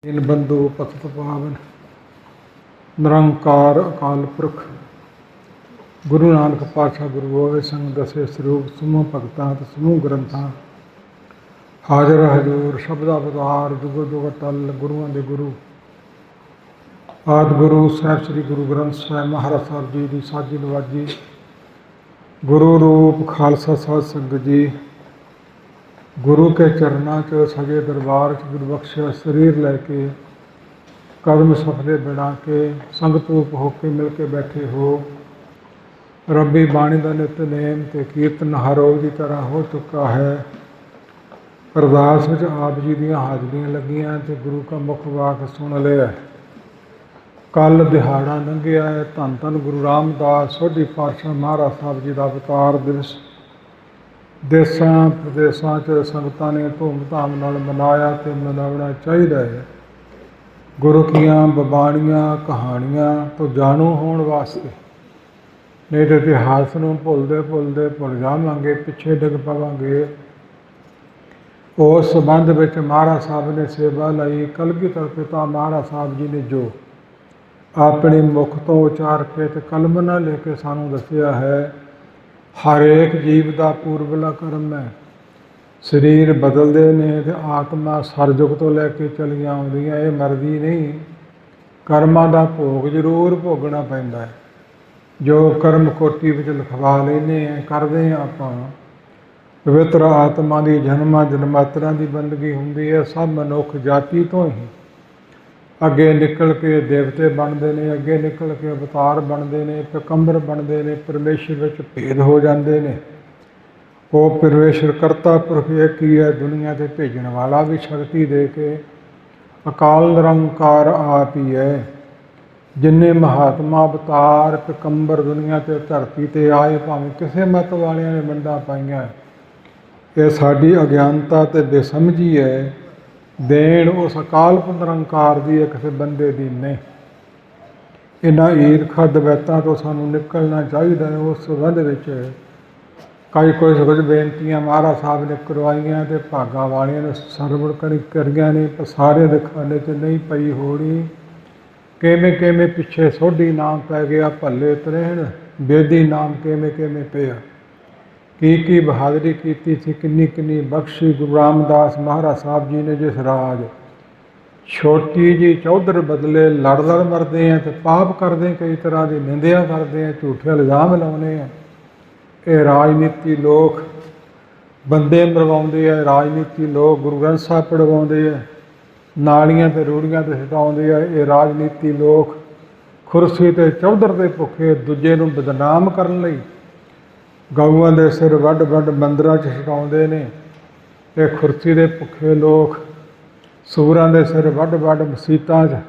दीन बंधु पतत पावन निरंकार अकाल पुरख गुरु नानक पातशाह गुरु गोबिंद सिंह दसे सरूप समूह भगतां ते समूह ग्रंथां हाजर हजूर शब्द अवतार जुगो जुग टल गुरुआं दे गुरु आदि गुरु साहिब श्री गुरु ग्रंथ साहिब महाराज साहब जी की साजी नवाजी गुरु रूप खालसा साध संगत जी गुरु के चरणों च सजे दरबार च गुरबख्शिया शरीर लैके कदम सफले बना के संगतूप होके मिल के बैठे हो रब्बी बाणी का नितनेम ते कीर्तन हर रोज की तरह हो चुका है। अरदास विच आप जी दियां हाजरियां लगियां ते गुरु का मुख वाक सुन लिया। कल दिहाड़ा लंघिया है। धन धन गुरु रामदास सोढ़ी पातशाह महाराज साहब जी का अवतार दिवस देशों प्रदेशों च संगतां ने धूमधाम नाल मनाया तो मनाना चाहिए है। गुरु कियां बबाणियां कहानियां तो जाणू होने वास्ते, नहीं तो इतिहास नूं भुलदे भुलदे भुल जावांगे, पिछे डिग पवांगे। उस संबंध विच महाराज साहब ने सेवा लाई। कलगीधर पिता महाराज साहब जी ने जो अपने मुख तो उचार के ते कलमना लेके सानू दसिया है, हर एक जीव का पूर्वला कर्म है। शरीर बदलते ने ते आत्मा सरजुग तो लैके चलियां आउंदियां, ये मर्जी नहीं। कर्मां दा भोग जरूर भोगना पैंदा है। जो कर्म कोटी विच लिखवा लेने करते हैं आपां, पवित्र आत्मा की जन्मां जन्मांतरां की बंदगी हुंदी है। सब मनुख जाति तो ही अगे निकल के देवते बनते हैं, अगे निकल के अवतार बनते हैं, पैगंबर बनते हैं, परमेश्वर विच भेद हो जाते हैं। वो परमेश्वर करता पुरख एक ही है, दुनिया से भेजने वाला भी शक्ति दे के अकाल निरंकार आप ही है। जिन्ने महात्मा अवतार पैगंबर दुनिया से धरती ते आए, भावें किसी मत वालियां ने वंडां पाईयां, ये साडी अज्ञानता ते बेसमझी है। देन उस अकाल निरंकार दी है, किसी बंदे दी नहीं। इन्हां ईरखा दवैतां तो सानू निकलना चाहिए है। उस संबंध विच कई कुछ बेनतियां महाराज साहब ने करवाइयां ते भागां वालियां ने सरवण करियां ने, पर सारे दे खाने च नहीं पई होनी। किवें किवें पिछे सोढ़ी नाम पै गया, भले तरहण बेदी नाम किवें किवें पिया। की बहादुरी की थी, किन्नी किन्नी बख्शी। गुरु रामदास महाराज साहब जी ने जिस राज छोटी जी चौधर बदले लड़ लड़ मरते हैं तो पाप करते हैं, कई तरह की निंदिया करते हैं, झूठे इल्जाम लाने हैं। ये राजनीति लोग बंदे मरवाते हैं, राजनीति लोग गुरु ग्रंथ साहब पढ़वाते हैं, नालियां ते रूड़ियां ते छटाते हैं। ये राजनीति लोग खुरसी ते चौधर के भुखे दूजे नूं बदनाम करन लई गऊआं दे सिर वड्ड वड्ड मंदिरां च छटाउंदे ने। ये खुरसी दे भुखे लोग सूरां दे सिर वड्ड वड्ड मसीतां च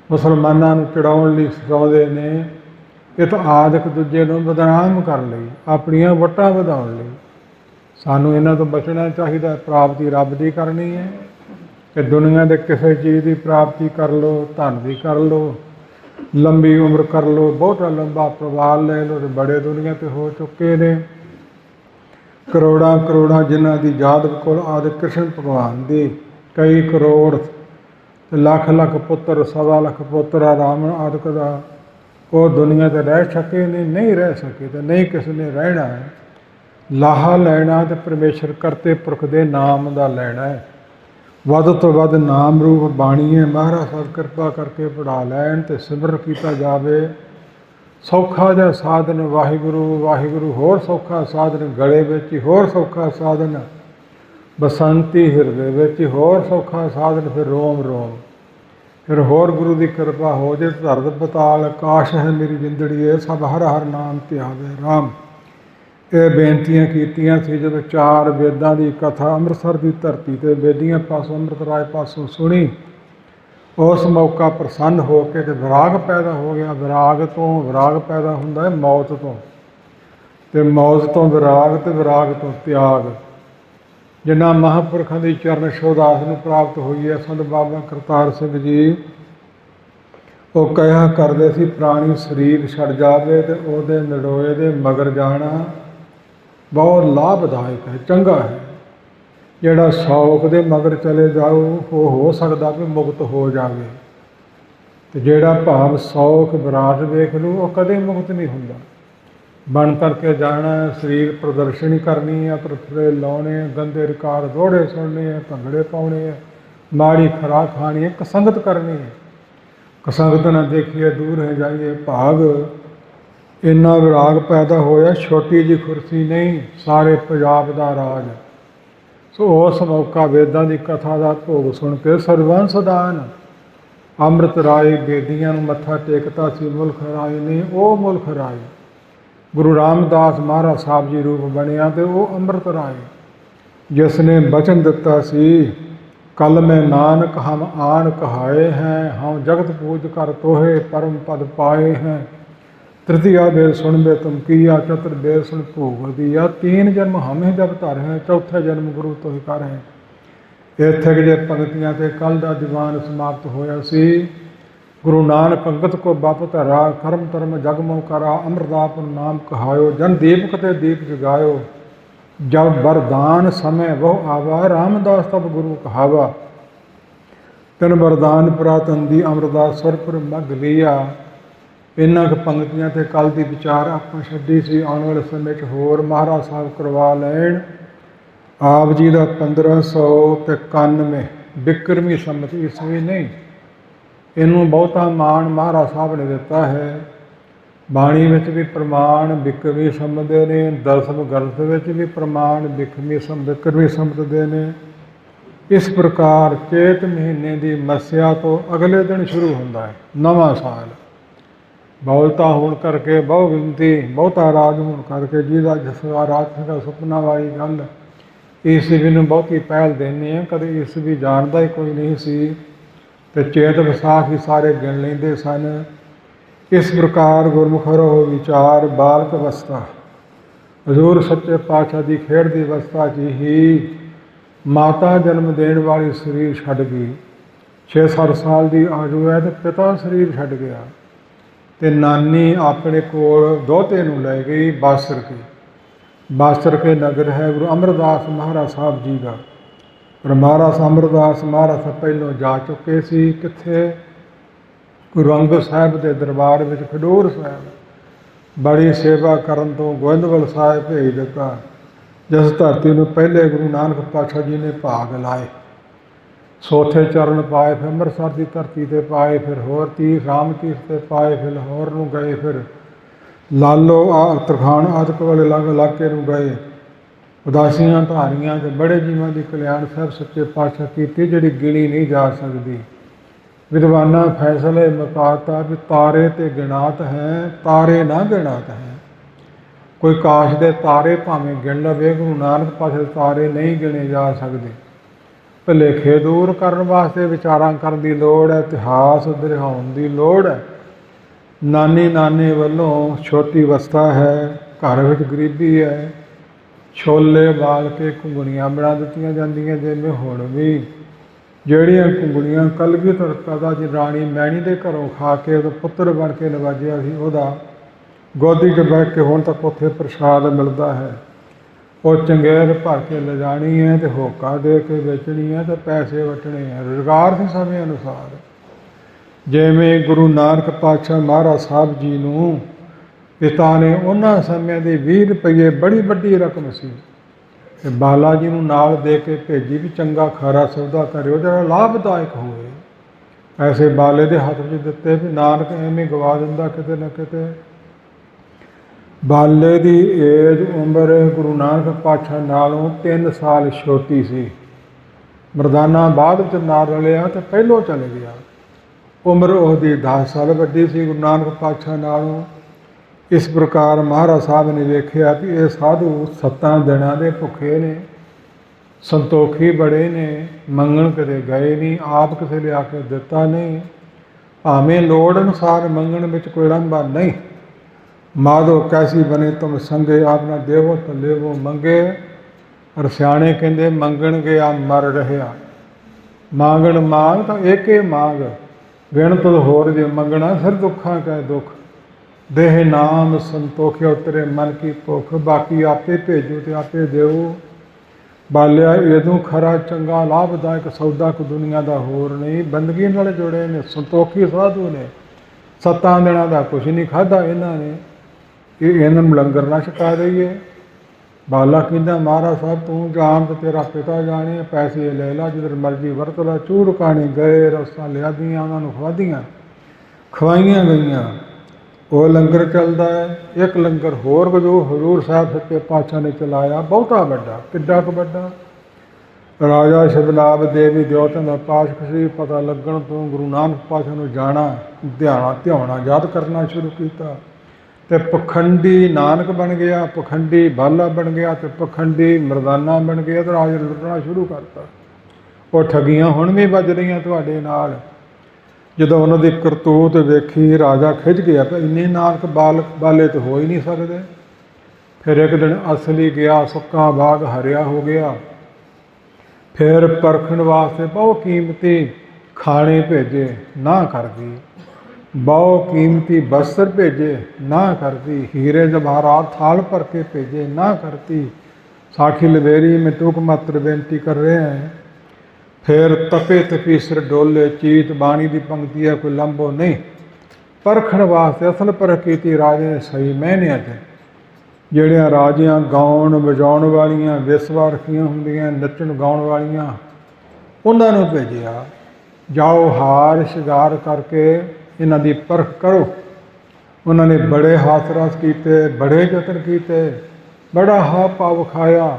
मुसलमानां नूं चढ़ाउण लई छटाउंदे ने। ये तो आदक दूजे नूं बदनाम कर लई, अपणियां वटां वधाउण लई। सानूं इन्हां तो बचना चाहिए। प्राप्ति रब दी करनी है कि दुनिया दे किसी चीज़ की प्राप्ति कर लो, धन की कर लो, लंबी उम्र कर लो, बहुत लंबा परिवार ले लो, तो बड़े दुनिया ते हो चुके ने। करोड़ां करोड़ां जिन्हां दी याद कोल आदि कृष्ण भगवान दी कई करोड़ लख लख पुत्र, सवा लख पुत्र रावण आदि का वो दुनिया ते रह सके नहीं रह सके, तो नहीं किसी ने रहना है। लाहा लैना तो परमेश्वर करते पुरख दे नाम का लैना है। वध तो वध नाम रूप बाणी है। महाराज साहब कृपा करके पढ़ा लैन तो सिमरन किया जाए। सौखा जिहा साधन वाहिगुरु वाहिगुरु, होर सौखा साधन गले विच, होर सौखा साधन बसंती हिरदे विच, होर सौखा साधन फिर रोम रोम। फिर होर गुरु की कृपा हो जाए। धरत पताल काश है मेरी जिंदड़ी है, सब हर हर नाम ध्यावे राम। ये बेनतियां कीतियां सी जब चार वेदां की कथा अमृतसर की धरती ते बेदियां पासों अमृत राय पासों सुनी। उस मौका प्रसन्न हो के ते विराग पैदा हो गया। विराग पैदा हुंदा है मौत तो, ते मौत तो विराग, ते विराग तो त्याग। जिन्ना महापुरखों की चरण शोदास नूं प्राप्त हुई है। संत बाबा करतार सिंह जी वो कहा करते सी, प्राणी शरीर छड़ जावे ते ओहदे नड़ोए दे मगर जाना बहुत लाभदायक है, चंगा है। ਜਿਹੜਾ ਸ਼ੌਕ ਦੇ ਮਗਰ ਚਲੇ ਜਾਓ ਉਹ ਹੋ ਸਕਦਾ ਵੀ ਮੁਕਤ ਹੋ ਜਾਵੇ, ਤੇ ਜਿਹੜਾ ਭਾਵ ਸ਼ੌਕ ਵਿਰਾਟ ਵੇਖ ਲਓ ਉਹ ਕਦੇ ਮੁਕਤ ਨਹੀਂ ਹੁੰਦਾ। ਬਣ ਕਰਕੇ ਜਾਣਾ, ਸਰੀਰ ਪ੍ਰਦਰਸ਼ਨੀ ਕਰਨੀ ਹੈ, ਪਰਫਰੇ ਲਾਉਣੇ, ਗੰਦੇ ਰਿਕਾਰਡ ਦੋੜੇ ਸੁਣਨੇ ਹੈ, ਭੰਗੜੇ ਪਾਉਣੇ ਹੈ, ਮਾੜੀ ਖੁਰਾਕ ਖਾਣੀ ਹੈ, ਕਸੰਗਤ ਕਰਨੀ ਹੈ। ਕਸੰਗਤ ਨਾ ਦੇਖੀਏ ਦੂਰ ਹੈ ਜਾਈਏ। ਭਾਵ ਇੰਨਾ ਵਿਰਾਗ ਪੈਦਾ ਹੋਇਆ, ਛੋਟੀ ਜਿਹੀ ਕੁਰਸੀ ਨਹੀਂ, ਸਾਰੇ ਪੰਜਾਬ ਦਾ ਰਾਜ। ਸੋ ਉਸ ਮੌਕਾ ਵੇਦਾਂ ਦੀ ਕਥਾ ਦਾ ਭੋਗ ਸੁਣ ਕੇ ਸਰਬੰਸ ਦਾਨ ਅੰਮ੍ਰਿਤ ਰਾਏ ਬੇਦੀਆਂ ਨੂੰ ਮੱਥਾ ਟੇਕਤਾ ਸੀ ਮੁਲਕ ਰਾਏ ਨੇ। ਉਹ ਮੁਲਕ ਰਾਏ ਗੁਰੂ ਰਾਮਦਾਸ ਮਹਾਰਾਜ ਸਾਹਿਬ ਜੀ ਰੂਪ ਬਣਿਆ, ਤੇ ਉਹ ਅੰਮ੍ਰਿਤ ਰਾਏ ਜਿਸ ਨੇ ਬਚਨ ਦਿੱਤਾ ਸੀ, ਕਲ ਮੈਂ ਨਾਨਕ ਹਮ ਆਣ ਕਹਾਏ ਹੈ, ਹਮ ਜਗਤ ਪੂਜ ਕਰ ਤੋਹੇ ਪਰਮ ਪਦ ਪਾਏ ਹੈ। तृतीया बेर सुन बे तुम किया, चतुर बेर सुन भोग दिया, 3 जन्म हमें जब धर है, चौथे जन्म गुरु तो ही कर है। इत्थे जे पंक्तियां ते कल दा दीवान समाप्त होया सी। गुरु नानक अंगत को बप धरा, कर्म धर्म जगमो करा, अमरदाप नाम कहायो, जन दीपक ते दीप जगायो, जब वरदान समय वह आवा, रामदास तब गुरु कहावा। तिन वरदान पुरातन दी अमरदास सरपुर मग लिया। इन्हां क पंक्तियां ते कल दी विचार आपां छड्डी सी। आउण वाले समय 'च होर महाराज साहब करवा लैण। आप जी का 1591 बिक्रमी संमत ईस्वी नहीं, इनू बहुता मान महाराज साहब ने दिता है। बाणी में भी प्रमाण बिक्रमी संमत दे ने, दसम ग्रंथ में भी प्रमाण बिक्रमी संमत दे ने। इस प्रकार चेत महीने की मस्या तो अगले दिन शुरू होता है नवा साल। बहुलता होने करके बहु विनती बहुता राज होने करके जिहदा जिसका रात का सुपना वाली गल ईस्वी में बहुती पहल देनी है। कदे ईस्वी जानता ही कोई नहीं सी, ते चेत विसाख ही सारे गिन लेंदे सन। इस प्रकार गुरमुख रहो विचार बालक अवस्था, हजूर सच्चे पातशाह की खेड की अवस्था च ही माता जन्म देने वाली शरीर छड्ड गई। 6-7 साल की आयु है तो पिता शरीर छड्ड गया, ते नानी अपने कोल दोहते नूं लै गई बासर के। बासर के नगर है गुरु अमरदास महाराज साहब जी का। पर महाराज अमरदास महाराज पहलों जा चुके सी कित्थे, गुरु अंगद साहिब के दरबार में खडूर साहिब। बड़ी सेवा करन तो गोविंदवल साहिब भेज दिता, जिस धरती में पहले गुरु नानक पातशाह जी ने भाग लाए। सोथे चरण पाए, फिर अमृतसर की धरती से पाए, फिर होर तीर्थ राम तीर्थ से पाए, फिर लाहौर नूं गए, फिर लालो तरखान आदक वाले इलाके नूं गए। उदासियां धारियां ते बड़े जीवां की कल्याण साहब सच्चे पातशाह की, जिहड़ी गिणी नहीं जा सकती। विद्वाना फैसले मुकाता भी तारे ते गिनात हैं, तारे ना गिनात हैं। कोई काश दे तारे भावें गिन लवे, गुरु नानक पातशाह तारे नहीं गिने जा सकते। भुलेखे दूर करने वास्ते विचारां करन दी लोड़ है, इतिहास दरिहाउण दी लोड़ है। नानी नाने वालों छोटी अवस्था है, घर विच गरीबी है, छोले बाल के घुंगणियां बना दित्तियां जांदियां, जिवें हुण भी ਜਿਹੜੀਆਂ ਘੁੰਗਣੀਆਂ कलगीधर पिता जी राणी मैणी के घरों खा के ਉਹਦਾ पुत्र बन के नवाजिया सी, ਉਹਦਾ गोदी 'ਚ बैठ के हुण तक उत्थे प्रसाद मिलता है। वो चंगेर भर के ले जानी है, तो होका दे के बेचनी है, तो पैसे वटने हैं। रोजगार से समय अनुसार जिवें गुरु नानक पातशाह महाराज साहब जी नूं पिता ने उन्होंने समय के 20 रुपये बड़ी वड्डी रकम सी, ते बाला जी नूं नाल दे के भेजी भी चंगा खरा सौदा करियो जिहड़ा लाभदायक होवे। पैसे बाले दे हत्थ विच दित्ते भी नानक एवें गवा दिंदा किते ना किते। बाले की एज उम्र गुरु नानक पातशाह नालों 3 साल छोटी सी। मरदाना बाद च नाल रलिया तो पहलों चले गया। उम्र उसकी 10 साल वड्डी सी गुरु नानक पातशाह नालों। इस प्रकार महाराज साहब ने वेख्या भी ये साधु 7 दिनों के भुखे ने, संतोखी बड़े ने, मंगण कदे गए नहीं, आप किसी ले आके दिता नहीं, भावें लोड़ अनुसार मंगण में कोई लंबा नहीं। माधो कैसी बने तुम संगे, आपना देवो तो लेवो मंगे। और सियाणे कहते मंगण गया मर रहा, मांगण मांग तो एक ही मांग, गिण तो होर जे मंगना सिर दुखा कह दुख। देह नाम संतोख्यो तेरे मन की भुख, बाकी आपे भेजो तो आपे देवो। ਬਾਲਿਆ ਇਹਦੋਂ ਖਰਾ ਚੰਗਾ ਲਾਭਦਾਇਕ ਸੌਦਾ ਕੋ ਦੁਨੀਆ ਦਾ ਹੋਰ ਨਹੀਂ। ਬੰਦਗੀ ਨਾਲ ਜੁੜੇ ਨੇ, ਸੰਤੋਖੀ ਸਾਧੂ ਨੇ। 7 ਦਿਨਾਂ ਦਾ ਕੁਛ ਨਹੀਂ ਖਾਧਾ ਇਹਨਾਂ ਨੇ। ਇਹਨਾਂ ਨੂੰ ਲੰਗਰ ਨਾ ਛਕਾ ਦਈਏ। ਬਾਲਾ ਕਹਿੰਦਾ ਮਹਾਰਾਜ ਸਾਹਿਬ ਤੂੰ ਜਾਣ ਤੇ ਤੇਰਾ ਪਿਤਾ ਜਾਣੇ, ਪੈਸੇ ਲੈ ਲਾ ਜਿੱਧਰ ਮਰਜ਼ੀ ਵਰਤ ਲਾ। ਚੂਰ ਕਾਣੇ ਗਏ, ਰਸਾਂ ਲਿਆਦੀਆਂ, ਉਹਨਾਂ ਨੂੰ ਖਵਾਈਆਂ ਗਈਆਂ। ਉਹ ਲੰਗਰ ਚੱਲਦਾ ਹੈ। ਇੱਕ ਲੰਗਰ ਹੋਰ ਹਜ਼ੂਰ ਸਾਹਿਬ ਸੱਚੇ ਪਾਤਸ਼ਾਹ ਨੇ ਚਲਾਇਆ, ਬਹੁਤਾ ਵੱਡਾ। ਕਿੱਡਾ ਕੁ ਵੱਡਾ? ਰਾਜਾ ਸ਼ਿਵਲਾਭ ਦੇਵੀ ਦਿਓਤਨ ਦਾ ਪਾਸ਼ਕ ਸੀ। ਪਤਾ ਲੱਗਣ ਤੋਂ ਗੁਰੂ ਨਾਨਕ ਪਾਤਸ਼ਾਹ ਨੂੰ ਜਾਣਾ, ਧਿਆਉਣਾ ਯਾਦ ਕਰਨਾ ਸ਼ੁਰੂ ਕੀਤਾ। ਤੇ ਪਖੰਡੀ ਨਾਨਕ ਬਣ ਗਿਆ, ਪਖੰਡੀ ਬਾਲਾ ਬਣ ਗਿਆ, ਤੇ ਪਖੰਡੀ ਮਰਦਾਨਾ ਬਣ ਗਿਆ। ਤੇ ਰਾਜੇ ਲੁੱਟਣਾ ਸ਼ੁਰੂ ਕਰਤਾ। ਉਹ ਠੱਗੀਆਂ ਹੁਣ ਵੀ ਵੱਜ ਰਹੀਆਂ ਤੁਹਾਡੇ ਨਾਲ। ਜਦੋਂ ਉਹਨਾਂ ਦੀ ਕਰਤੂਤ ਵੇਖੀ ਰਾਜਾ ਖਿੱਚ ਗਿਆ ਤਾਂ ਇੰਨੇ ਨਾਨਕ ਬਾਲੇ ਤਾਂ ਹੋ ਹੀ ਨਹੀਂ ਸਕਦੇ। ਫਿਰ ਇੱਕ ਦਿਨ ਅਸਲੀ ਗਿਆ, ਸੁੱਕਾ ਬਾਗ ਹਰਿਆ ਹੋ ਗਿਆ। ਫਿਰ ਪਰਖਣ ਵਾਸਤੇ ਬਹੁਤ ਕੀਮਤੀ ਖਾਣੇ ਭੇਜੇ, ਨਾ ਕਰਦੀ। ਬਹੁਤ ਕੀਮਤੀ ਬਸਤਰ ਭੇਜੇ, ਨਾ ਕਰਦੀ। ਹੀਰੇ ਜਵਾਹਰਾਤ थाल ਭਰ ਕੇ ਭੇਜੇ, ਨਾ ਕਰती। ਸਾਖੀ ਲਵੇਰੀ में टूक मात्र बेनती कर रहे हैं। फिर तपे तपी सिर डोले चीत बाणी की पंक्ति है, कोई लंबो नहीं। परखण वास्ते असल परख की राजे ने सही मैंने अज ਜਿਹੜੀਆਂ ਰਾਜਿਆਂ ਗਾਉਣ ਵਜਾਉਣ ਵਾਲੀਆਂ ਵਿਸਵਾ ਰੱਖੀਆਂ ਹੁੰਦੀਆਂ, ਨੱਚਣ ਗਾਉਣ ਵਾਲੀਆਂ, ਉਹਨਾਂ ਨੂੰ ਭੇਜਿਆ। ਜਾਓ ਹਾਰ ਸ਼ਿੰਗਾਰ ਕਰਕੇ ਇਹਨਾਂ ਦੀ ਪਰਖ ਕਰੋ। ਉਹਨਾਂ ਨੇ ਬੜੇ ਹਾਸ ਰਸ ਕੀਤੇ, ਬੜੇ ਯਤਨ ਕੀਤੇ, ਬੜਾ ਹਾ ਪਾ ਵਿਖਾਇਆ।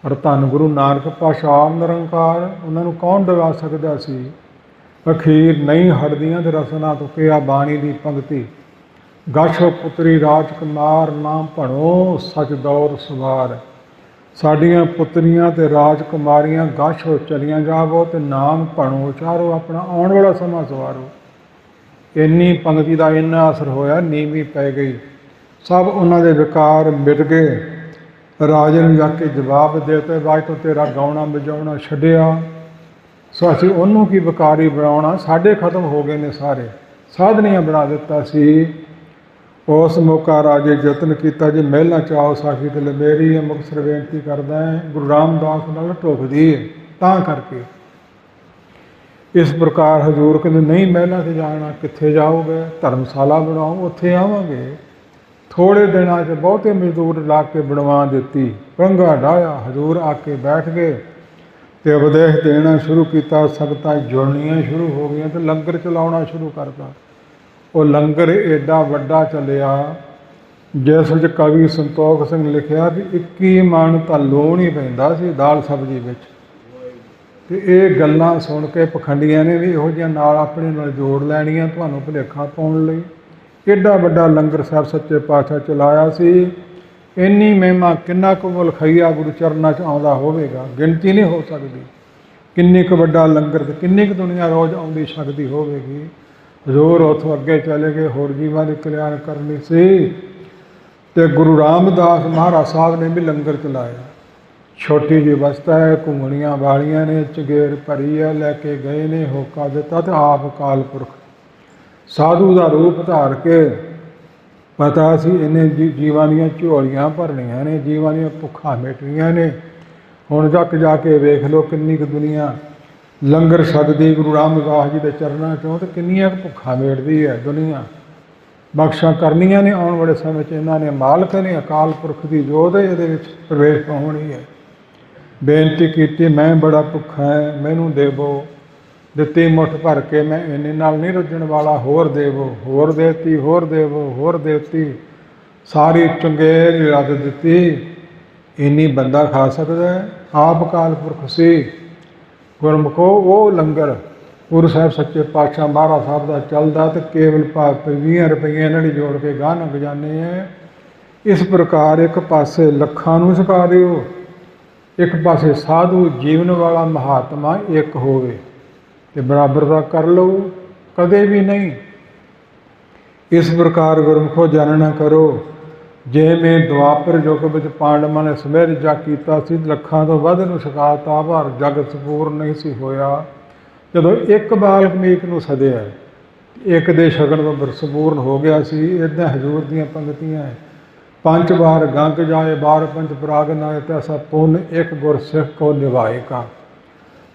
ਪਰ ਧੰਨ ਗੁਰੂ ਨਾਨਕ ਪਾਤਸ਼ਾਹ ਨਿਰੰਕਾਰ, ਉਹਨਾਂ ਨੂੰ ਕੌਣ ਡਰਾ ਸਕਦਾ ਸੀ। ਅਖੀਰ ਨਹੀਂ ਹਟਦੀਆਂ ਤੇ ਰਸਨਾ ਤੋਂ ਕਿਹਾ ਬਾਣੀ ਦੀ ਪੰਕਤੀ, ਗਾਛੋ ਪੁੱਤਰੀ ਰਾਜਕੁਮਾਰ ਨਾਮ ਭਣੋ ਸਚ ਦੌਰ ਸਵਾਰ। ਸਾਡੀਆਂ ਪੁੱਤਰੀਆਂ ਤੇ ਰਾਜਕੁਮਾਰੀਆਂ ਗਾਛੋ ਚਲੀਆਂ ਜਾਵੋ ਤੇ ਨਾਮ ਭਣੋ ਚਾਰੋ, ਆਪਣਾ ਆਉਣ ਵਾਲਾ ਸਮਾਂ ਸਵਾਰੋ। ਇੰਨੀ ਪੰਕਤੀ ਦਾ ਇੰਨਾ ਅਸਰ ਹੋਇਆ, ਨੀਵੀਂ ਪੈ ਗਈ। ਸਭ ਉਹਨਾਂ ਦੇ ਵਿਕਾਰ ਮਿਟ ਗਏ। ਰਾਜੇ ਨੂੰ ਜਾ ਕੇ ਜਵਾਬ ਦੇ ਦਿੱਤੇ, ਰਾਜ ਤੋਂ ਤੇਰਾ ਗਾਉਣਾ ਵਜਾਉਣਾ ਛੱਡਿਆ, ਸੋ ਅਸੀਂ ਉਹਨੂੰ ਕੀ ਵਿਕਾਰੀ ਬਣਾਉਣਾ, ਸਾਡੇ ਖਤਮ ਹੋ ਗਏ ਨੇ ਸਾਰੇ। ਸਾਧਨੀਆਂ ਬਣਾ ਦਿੱਤਾ ਸੀ। ਉਸ ਮੌਕਾ ਰਾਜੇ ਯਤਨ ਕੀਤਾ, ਜੇ ਮਹਿਲਾਂ ਚਾਓ ਸਾਖੀ ਤੇ ਲਬੇਰੀ ਹੈ, ਮੁਕਤਸਰ ਬੇਨਤੀ ਕਰਦਾ ਹੈ, ਗੁਰੂ ਰਾਮਦਾਸ ਨਾਲ ਢੁਕਦੀ ਹੈ। ਤਾਂ ਕਰਕੇ ਇਸ ਪ੍ਰਕਾਰ ਹਜ਼ੂਰ ਕਹਿੰਦੇ ਨਹੀਂ ਮਹਿਲਾਂ 'ਤੇ ਜਾਣਾ, ਕਿੱਥੇ ਜਾਓਗੇ, ਧਰਮਸ਼ਾਲਾ ਬਣਾਓ, ਉੱਥੇ ਆਵਾਂਗੇ। ਥੋੜ੍ਹੇ ਦਿਨਾਂ 'ਚ ਬਹੁਤੇ ਮਜ਼ਦੂਰ ਲਾ ਕੇ ਬਣਵਾ ਦਿੱਤੀ। ਪੰਗਾ ਡਾਹਿਆ, ਹਜ਼ੂਰ ਆ ਕੇ ਬੈਠ ਗਏ ਤੇ ਉਪਦੇਸ਼ ਦੇਣਾ ਸ਼ੁਰੂ ਕੀਤਾ। ਸੰਗਤਾਂ ਜੁੜਨੀਆਂ ਸ਼ੁਰੂ ਹੋ ਗਈਆਂ ਤੇ ਲੰਗਰ ਚਲਾਉਣਾ ਸ਼ੁਰੂ ਕਰਤਾ। ਉਹ ਲੰਗਰ ਐਡਾ ਵੱਡਾ ਚੱਲਿਆ, ਜਿਸ ਵਿੱਚ ਕਵੀ ਸੰਤੋਖ ਸਿੰਘ ਲਿਖਿਆ ਵੀ 21 ਮਣ ਤਾਂ ਲੂਣ ਹੀ ਪੈਂਦਾ ਸੀ ਦਾਲ ਸਬਜ਼ੀ ਵਿੱਚ। ਤੇ ਇਹ ਗੱਲਾਂ ਸੁਣ ਕੇ ਪਖੰਡੀਆਂ ਨੇ ਵੀ ਇਹੋ ਜਿਹੀਆਂ ਨਾਲ ਆਪਣੇ ਨਾਲ ਜੋੜ ਲੈਣੀਆਂ ਤੁਹਾਨੂੰ ਭੁਲੇਖਾ ਪਾਉਣ ਲਈ। ਐਡਾ ਵੱਡਾ ਲੰਗਰ ਸਾਹਿਬ ਸੱਚੇ ਪਾਤਸ਼ਾਹ ਚਲਾਇਆ ਸੀ। ਇੰਨੀ ਮਹਿਮਾ, ਕਿੰਨਾ ਕੁ ਮੁਲਖਈਆ ਗੁਰੂ ਚਰਨਾਂ 'ਚ ਆਉਂਦਾ ਹੋਵੇਗਾ, ਗਿਣਤੀ ਨਹੀਂ ਹੋ ਸਕਦੀ। ਕਿੰਨੀ ਕੁ ਵੱਡਾ ਲੰਗਰ ਤੇ ਕਿੰਨੀ ਕੁ ਦੁਨੀਆ ਰੋਜ਼ ਆਉਂਦੀ ਸਕਦੀ ਹੋਵੇਗੀ। ਹਜ਼ੂਰ ਉੱਥੋਂ ਅੱਗੇ ਚਲੇ ਗਏ, ਹੋਰ ਜੀਵਾਂ ਦੀ ਕਲਿਆਣ ਕਰਨੀ ਸੀ। ਤੇ ਗੁਰੂ ਰਾਮਦਾਸ ਮਹਾਰਾਜ ਸਾਹਿਬ ਨੇ ਵੀ ਲੰਗਰ ਚਲਾਇਆ। ਛੋਟੀ ਜਿਹੀ ਬਸਤਾ ਹੈ, ਘੁੰਗਣੀਆਂ ਵਾਲੀਆਂ ਨੇ, ਚਗੇਰ ਭਰੀ ਹੈ, ਲੈ ਕੇ ਗਏ ਨੇ, ਹੋਕਾ ਦਿੱਤਾ ਤੇ ਆਪ ਅਕਾਲ ਪੁਰਖ ਸਾਧੂ ਦਾ ਰੂਪ ਧਾਰ ਕੇ, ਪਤਾ ਸੀ ਇਹਨੇ ਜੀਵਾਂ ਦੀਆਂ ਝੋਲੀਆਂ ਭਰਨੀਆਂ ਨੇ, ਜੀਵਾਂ ਦੀਆਂ ਭੁੱਖਾਂ ਮਿਟਣੀਆਂ ਨੇ। ਹੁਣ ਜਾ ਕੇ ਵੇਖ ਲਓ ਕਿੰਨੀ ਕੁ ਦੁਨੀਆ ਲੰਗਰ ਛਕਦੀ ਗੁਰੂ ਰਾਮਦਾਸ ਜੀ ਦੇ ਚਰਨਾਂ 'ਚੋਂ, ਤੇ ਕਿੰਨੀਆਂ ਕੁ ਭੁੱਖਾਂ ਮਿਟਦੀ ਹੈ ਦੁਨੀਆ। ਬਖਸ਼ਾਂ ਕਰਨੀਆਂ ਨੇ ਆਉਣ ਵਾਲੇ ਸਮੇਂ 'ਚ ਇਹਨਾਂ ਨੇ। ਮਾਲਕ ਨੇ ਅਕਾਲ ਪੁਰਖ ਦੀ ਜੋਤ ਹੈ, ਇਹਦੇ ਵਿੱਚ ਪ੍ਰਵੇਸ਼ ਪਾਉਣੀ ਹੈ। ਬੇਨਤੀ ਕੀਤੀ, ਮੈਂ ਬੜਾ ਭੁੱਖਾ ਹੈ, ਮੈਨੂੰ ਦੇਵੋ। ਦਿੱਤੀ ਮੁੱਠ ਭਰ ਕੇ, ਮੈਂ ਇੰਨੇ ਨਾਲ ਨਹੀਂ ਰੱਜਣ ਵਾਲਾ, ਹੋਰ ਦੇਵੋ। ਹੋਰ ਦੇਤੀ, ਹੋਰ ਦੇਵੋ, ਹੋਰ ਦੇਤੀ। ਸਾਰੀ ਚੰਗੇਰ ਰੱਦ ਦਿੱਤੀ। ਇੰਨੀ ਬੰਦਾ ਖਾ ਸਕਦਾ ਹੈ? ਆਪ ਅਕਾਲ ਪੁਰਖ ਸੀ। ਗੁਰਮੁਖੋ ਉਹ ਲੰਗਰ ਗੁਰੂ ਸਾਹਿਬ ਸੱਚੇ ਪਾਤਸ਼ਾਹ ਮਹਾਰਾਜ ਸਾਹਿਬ ਦਾ ਚੱਲਦਾ ਤੇ ਕੇਵਲ 20 ਰੁਪਈਏ ਨਾਲ ਹੀ ਜੋੜ ਕੇ ਗਾਹ ਨਾ ਗਜਾਨੇ ਹੈ। ਇਸ ਪ੍ਰਕਾਰ ਇੱਕ ਪਾਸੇ ਲੱਖਾਂ ਨੂੰ ਛਕਾ ਦਿਓ, ਇੱਕ ਪਾਸੇ ਸਾਧੂ ਜੀਵਨ ਵਾਲਾ ਮਹਾਤਮਾ ਇੱਕ ਹੋਵੇ ਤੇ ਬਰਾਬਰ ਦਾ ਕਰ ਲਓ, ਕਦੇ ਵੀ ਨਹੀਂ। ਇਸ ਪ੍ਰਕਾਰ ਗੁਰਮੁਖੋ ਜਾਣਨਾ ਕਰੋ। ਜਿਵੇਂ ਦੁਆਪਰ ਯੁੱਗ ਵਿੱਚ ਪਾਂਡਵਾਂ ਨੇ ਸਮੇਰ ਜਾ ਕੀਤਾ ਸੀ, ਲੱਖਾਂ ਤੋਂ ਵੱਧ ਨੂੰ ਛਕਾਤਾ, ਪਰ ਜਗ ਸੰਪੂਰਨ ਨਹੀਂ ਸੀ ਹੋਇਆ। ਜਦੋਂ ਇੱਕ ਬਾਲਮੀਕ ਨੂੰ ਸੱਦਿਆ, ਇੱਕ ਦੇ ਛਕਣ ਤੋਂ ਸੰਪੂਰਨ ਹੋ ਗਿਆ ਸੀ। ਇੱਦਾਂ ਹਜ਼ੂਰ ਦੀਆਂ ਪੰਗਤੀਆਂ पंच बार गंग जाए बार पंच पराग नाए, तैसा पुण्य एक गुर सिख को निभाए का।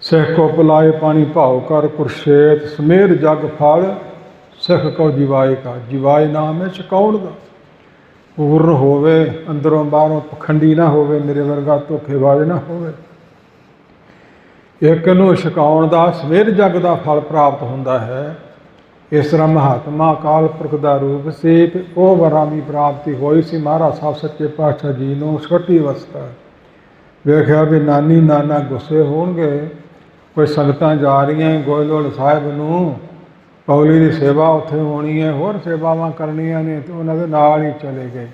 सिख को पिलाए पानी भाव कर, कुरशेत समेत जग फल सिख को जिवाए का। जिवाए नाम है चकाउण का, पूर्ण होवे अंदरों बाहरों, पखंडी ना होवे, मेरे वर्गा धोखेबाज ना होवे। एक नूं छकाउण दा समेत जग का फल प्राप्त होंदा है। इस तरह महात्मा अकाल पुरख का रूप से वो वरां की प्राप्ति हुई सी। महाराज साहब सच्चे पातशाह जी नूं छोटी अवस्था वेख्या भी नानी नाना गुस्से होणगे, कोई संगतां जा रही गोइलोल साहिब नूं पौली की सेवा उत्थे होनी है, होर सेवावां करनियां ने, तो उन्हां दे नाल ही चले गए।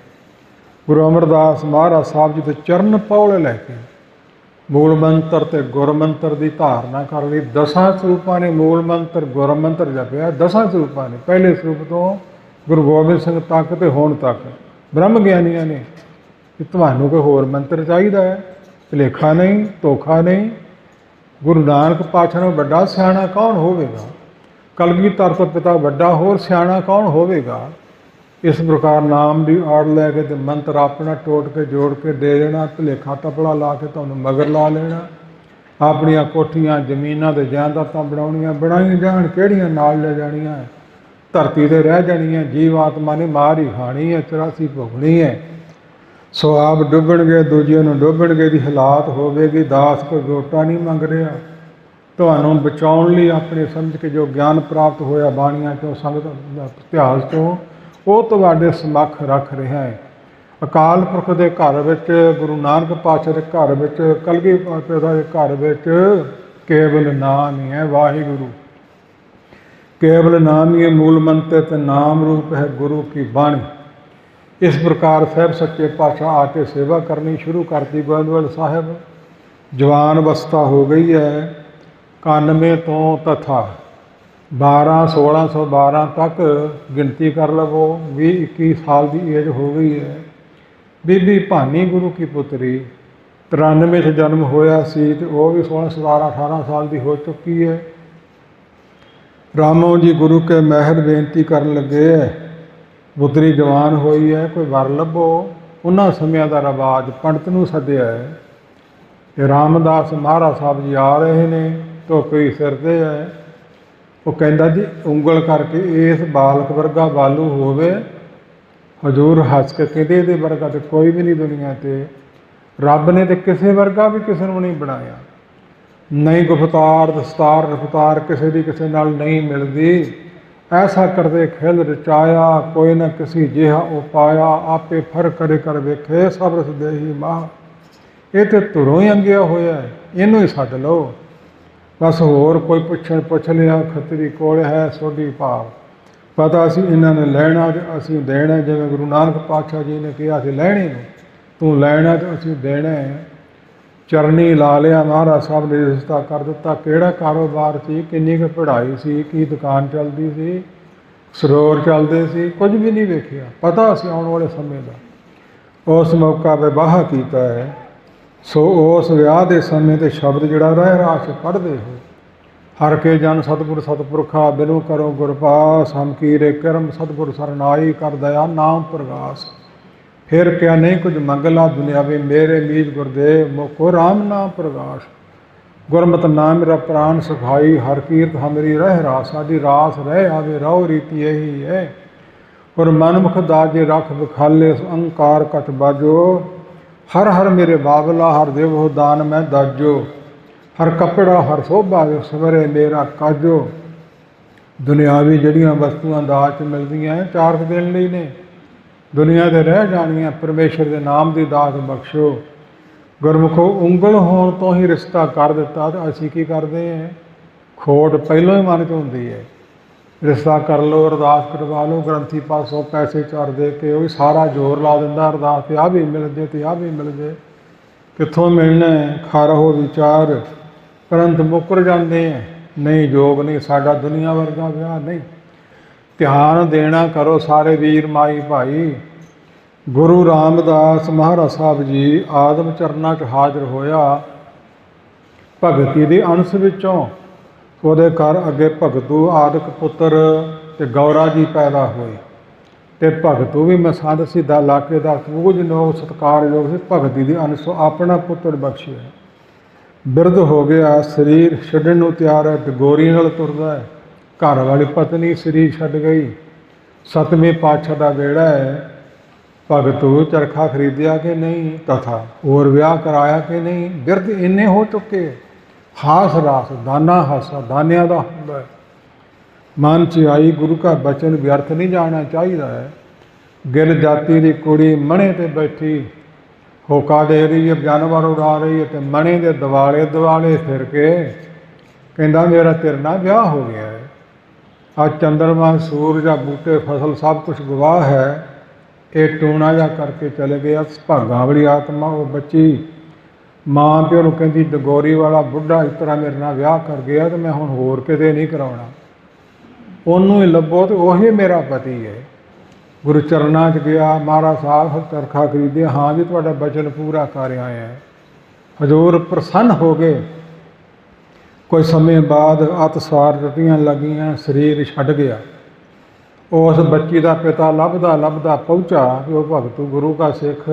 गुरु अमरदास महाराज साहब जी के चरण पौले लैके मूल मंत्र ते गुर मंत्र की धारना कर ली। 10 ਸਰੂਪਾਂ ने मूल मंत्र गुर मंत्र जपिया। 10 ਸਰੂਪਾਂ ने पहले ਸਰੂਪ तो गुरु गोबिंद सिंह तक तो हुण तक ब्रह्म ਗਿਆਨੀਆਂ ने कि ਤੁਹਾਨੂੰ कोई होर मंत्र चाहिए है, भुलेखा नहीं, धोखा नहीं। गुरु नानक पातशाह नालों वड्डा सियाणा कौन होवेगा? कलगीधर तो पिता वड्डा होर सियाणा कौन होवेगा? इस प्रकार नाम की आड़ लैके तो मंत्र अपना टोट के जोड़ के दे देना, भुलेखा टपला ला के तुहानूं मगर ला लेना। अपनियां कोठियां जमीनां ते जायदादां बनाई जाण, किहड़ियां नाल ले जाणियां, धरती ते रह जाणियां। जीव आत्मा ने मार ही खानी है, 84 भोगनी है। सो आप डुੱਬਣਗੇ दूजिਆਂ ਨੂੰ ਡੁੱਬਣਗੇ ਦੀ हालात होवेगी। दास कोई वोटा नहीं मंग रहा, ਤੁਹਾਨੂੰ बचाउण लई अपने समझ के जो ज्ञान प्राप्त होया बाणियां चों, संगत इतिहास चों, ਉਹ ਤੁਹਾਡੇ ਸਮੱਖ ਰੱਖ ਰਿਹਾ ਹੈ। ਅਕਾਲ ਪੁਰਖ ਦੇ ਘਰ ਵਿੱਚ, ਗੁਰੂ ਨਾਨਕ ਪਾਤਸ਼ਾਹ ਦੇ ਘਰ ਵਿੱਚ, ਕਲਗੀ ਪਾਤਸ਼ਾਹ ਦੇ ਘਰ ਵਿੱਚ ਕੇਵਲ ਨਾਮ ਹੀ ਹੈ ਵਾਹਿਗੁਰੂ। ਕੇਵਲ ਨਾਮ ਹੀ ਹੈ ਮੂਲ ਮੰਤਰ ਤੇ ਨਾਮ ਰੂਪ ਹੈ ਗੁਰੂ ਕੀ ਬਾਣੀ। इस प्रकार साहब सच्चे पातशाह आके सेवा करनी शुरू करती। गोबिंदवाल साहब जवान अवस्था हो गई है। 91 तो तथा 1612 तक गिनती कर लवो, 20-21 साल की एज हो गई है। बीबी भानी गुरु की पुत्री 93 जन्म होया सी, ते वो भी 16, 17, 18 साल की हो चुकी है। रामो जी गुरु के महल बेनती करन लगे है, पुत्री जवान होई है, कोई वर लभो। उन्हां समयां दा रिवाज पंडित नूं सद्दिया है। ते रामदास महाराज साहब जी आ रहे ने, टोकरी सिर ते है। वो कहता जी उंगल करके इस बालक वर्गा बालू होवे। हजूर हस के कहते इहदे वर्गा तो कोई भी नहीं दुनिया ते, रब ने तो किसी वर्गा भी किसी नूं नहीं बनाया। नहीं गुफ्तार दस्तार रफ्तार किसी की किसी नाल नहीं मिलती। ऐसा करते खिल रचाया, कोई न किसी जिहा उपाया। आपे फर करे कर वेखे सब रस दे ही माह। ये तो धुरों ही अंगिया होया है, इनू ही छड्ड लो बस। होर कोई पुछ लिया खतरी कोल है सोडी भाव। पता असी इन्हां ने लैना ते असी देना। जिवें गुरु नानक पातशाह जी ने कहा असी लैणे नूं, तू लैना ते असी देना है। चरनी ला लिया, महाराज साहब ने रिश्ता कर दिता। किहड़ा कारोबार सी, किन्नी क पढ़ाई सी, की दुकान चलती सी, सरोवर चलते सी, कुछ भी नहीं वेखिया। पता असी आने वाले समय का। उस मौका विवाह किया है। सो उस विआह के समय तो शब्द जिहड़ा रह रास पढ़ते हो, हर के जन सतगुर सतपुरखा बिनु करो गुरपास। हम कीरे करम सतगुर सरनाई कर दया नाम प्रगास। फिर क्या नहीं कुछ मंगला दुनियावी मेरे मीज गुरदेव मुखो राम नाम प्रगाश। गुरमत नाम मेरा प्राण सुखाई, हर कीर्त हमारी रह रास। साडी रास रह आवे रहो रीति यही है। और मनमुख दाजे रख बखाले अहंकार कट बाजो। हर हर मेरे बाबला हर देव हो दान मैं दाजो। हर कपड़ा हर शोभा सवरे मेरा काजो। दुनियावी जड़ियाँ वस्तुआं दाज मिलदियां हैं, 4 दिन लई ने, दुनिया ते रह जानियां। परमेश्वर के नाम की दात बख्शो। गुरमुखो उंगल होण तो ही रिश्ता कर दिता, तो असीं की करते हैं? खोट पहलों ही मन च हुंदी है। रिश्ता कर लो, अरदास करवा लो, ग्रंथी पासों पैसे चार दे के वो सारा जोर ला दिंदा अरदास ते आ भी मिल जाए तो आ भी मिल जाए। कित्थों मिलना है? खा हो विचार परंतु मुकर जाते हैं। नहीं जोग नहीं, साडा दुनिया वर्गा विआह नहीं। ध्यान देना करो सारे वीर माई भाई। गुरु रामदास महाराज साहब जी आदम चरना च हाजिर होया। भगती के अंश विचों ਉਹਦੇ ਘਰ ਅੱਗੇ ਭਗਤੂ ਆਦਿਕ ਪੁੱਤਰ ਤੇ ਗੌਰਾ ਜੀ ਪੈਦਾ ਹੋਏ। ਤੇ ਭਗਤੂ ਵੀ ਮੈਂ ਸੰਤ ਸਿੱਧਾ ਇਲਾਕੇ ਦਾ ਪੂਜਨਯੋਗ ਸਤਿਕਾਰਯੋਗ ਸੀ। ਭਗਤੀ ਦੀ ਅਨਸੋ ਆਪਣਾ ਪੁੱਤਰ ਬਖਸ਼ਿਆ। ਬਿਰਧ ਹੋ ਗਿਆ, ਸਰੀਰ ਛੱਡਣ ਨੂੰ ਤਿਆਰ ਹੈ, ਡਗੋਰੀ ਨਾਲ ਤੁਰਦਾ ਹੈ। ਘਰ ਵਾਲੀ ਪਤਨੀ ਸਰੀਰ ਛੱਡ ਗਈ। ਸਤਵੇਂ ਪਾਤਸ਼ਾਹ ਦਾ ਵੇੜਾ ਹੈ। ਭਗਤੂ ਚਰਖਾ ਖਰੀਦਿਆ ਕਿ ਨਹੀਂ, ਤਥਾ ਹੋਰ ਵਿਆਹ ਕਰਾਇਆ ਕਿ ਨਹੀਂ। ਬਿਰਧ ਇੰਨੇ ਹੋ ਚੁੱਕੇ। ਹਾਸ ਰਾਸ ਦਾਨਾ ਹਾਸਾ ਦਾਨਿਆਂ ਦਾ ਹੁੰਦਾ ਹੈ। ਮਨ 'ਚ ਆਈ ਗੁਰੂ ਕਾ ਬਚਨ ਵਿਅਰਥ ਨਹੀਂ ਜਾਣਾ ਚਾਹੀਦਾ ਹੈ। ਗਿਲ ਜਾਤੀ ਦੀ ਕੁੜੀ ਮਣੇ 'ਤੇ ਬੈਠੀ ਹੋਕਾ ਦੇ ਰਹੀ ਹੈ, ਜਾਨਵਰ ਉਡਾ ਰਹੀ ਹੈ, ਅਤੇ ਮਣੇ ਦੇ ਦਿਵਾਲੇ ਦਿਵਾਲੇ ਫਿਰ ਕੇ ਕਹਿੰਦਾ ਮੇਰਾ ਤੇਰੇ ਨਾਲ ਵਿਆਹ ਹੋ ਗਿਆ ਹੈ। ਅੱਜ ਚੰਦਰਮਾ ਸੂਰਜ ਆ ਬੂਟੇ ਫਸਲ ਸਭ ਕੁਛ ਗਵਾਹ ਹੈ। ਇਹ ਟੂਣਾ ਜਿਹਾ ਕਰਕੇ ਚਲੇ ਗਿਆ। ਭਾਗਾਂ ਵਾਲੀ ਆਤਮਾ ਉਹ ਬੱਚੀ ਮਾਂ ਪਿਓ ਨੂੰ ਕਹਿੰਦੀ ਡਗੋਰੀ ਵਾਲਾ ਬੁੱਢਾ ਇਸ ਤਰ੍ਹਾਂ ਮੇਰੇ ਨਾਲ ਵਿਆਹ ਕਰ ਗਿਆ ਅਤੇ ਮੈਂ ਹੁਣ ਹੋਰ ਕਿਤੇ ਨਹੀਂ ਕਰਾਉਣਾ, ਉਹਨੂੰ ਹੀ ਲੱਭੋ ਅਤੇ ਉਹੀ ਮੇਰਾ ਪਤੀ ਹੈ। ਗੁਰੂ ਚਰਨਾਂ 'ਚ ਗਿਆ। ਮਹਾਰਾਜ ਸਾਹਿਬ ਚਰਖਾ ਖਰੀਦਿਆ। ਹਾਂ ਜੀ ਤੁਹਾਡਾ ਬਚਨ ਪੂਰਾ ਕਰ ਆਇਆ ਹੈ। ਹਜ਼ੂਰ ਪ੍ਰਸੰਨ ਹੋ ਗਏ। ਕੁਝ ਸਮੇਂ ਬਾਅਦ ਅਤਸਾਰ ਟੁੱਟੀਆਂ ਲੱਗੀਆਂ, ਸਰੀਰ ਛੱਡ ਗਿਆ। ਉਸ ਬੱਚੀ ਦਾ ਪਿਤਾ ਲੱਭਦਾ ਲੱਭਦਾ ਪਹੁੰਚਾ ਕਿ ਉਹ ਭਗਤੂ ਗੁਰੂ ਕਾ ਸਿੱਖ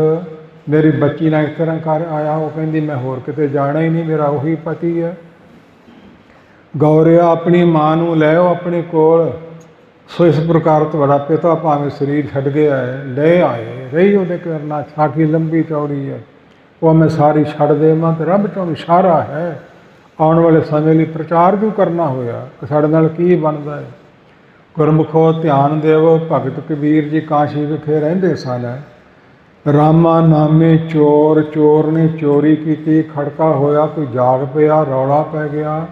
ਮੇਰੀ ਬੱਚੀ ਨਾਲ ਇਸ ਤਰ੍ਹਾਂ ਕਰ ਆਇਆ। ਉਹ ਕਹਿੰਦੀ ਮੈਂ ਹੋਰ ਕਿਤੇ ਜਾਣਾ ਹੀ ਨਹੀਂ, ਮੇਰਾ ਉਹੀ ਪਤੀ ਹੈ। ਗੌਰਿਆ ਆਪਣੀ ਮਾਂ ਨੂੰ ਲੈ ਆਓ ਆਪਣੇ ਕੋਲ। ਸੋ ਇਸ ਪ੍ਰਕਾਰ ਤੁਹਾਡਾ ਪਿਤਾ ਭਾਵੇਂ ਸਰੀਰ ਛੱਡ ਗਿਆ ਹੈ, ਲੈ ਆਏ। ਰਹੀ ਉਹਦੇ ਕਰਨਾ ਸਾਖੀ ਲੰਬੀ ਚੌੜੀ ਹੈ, ਉਹ ਮੈਂ ਸਾਰੀ ਛੱਡ ਦੇਵਾਂ। ਅਤੇ ਰੱਬ ਤੋਂ ਇਸ਼ਾਰਾ ਹੈ ਆਉਣ ਵਾਲੇ ਸਮੇਂ ਲਈ ਪ੍ਰਚਾਰ ਕਿਉਂ ਕਰਨਾ ਹੋਇਆ ਕਿ ਸਾਡੇ ਨਾਲ ਕੀ ਬਣਦਾ ਹੈ। ਗੁਰਮੁਖੋ ਧਿਆਨ ਦੇਵੋ। ਭਗਤ ਕਬੀਰ ਜੀ ਕਾਸ਼ੀ ਵਿਖੇ ਰਹਿੰਦੇ ਸਨ। ਰਾਮਾ ਨਾਮੇ ਚੋਰ, ਚੋਰ ਨੇ ਚੋਰੀ ਕੀਤੀ। ਖੜਕਾ ਹੋਇਆ, ਕੋਈ ਜਾਗ ਪਿਆ, ਰੌਲਾ ਪੈ ਗਿਆ,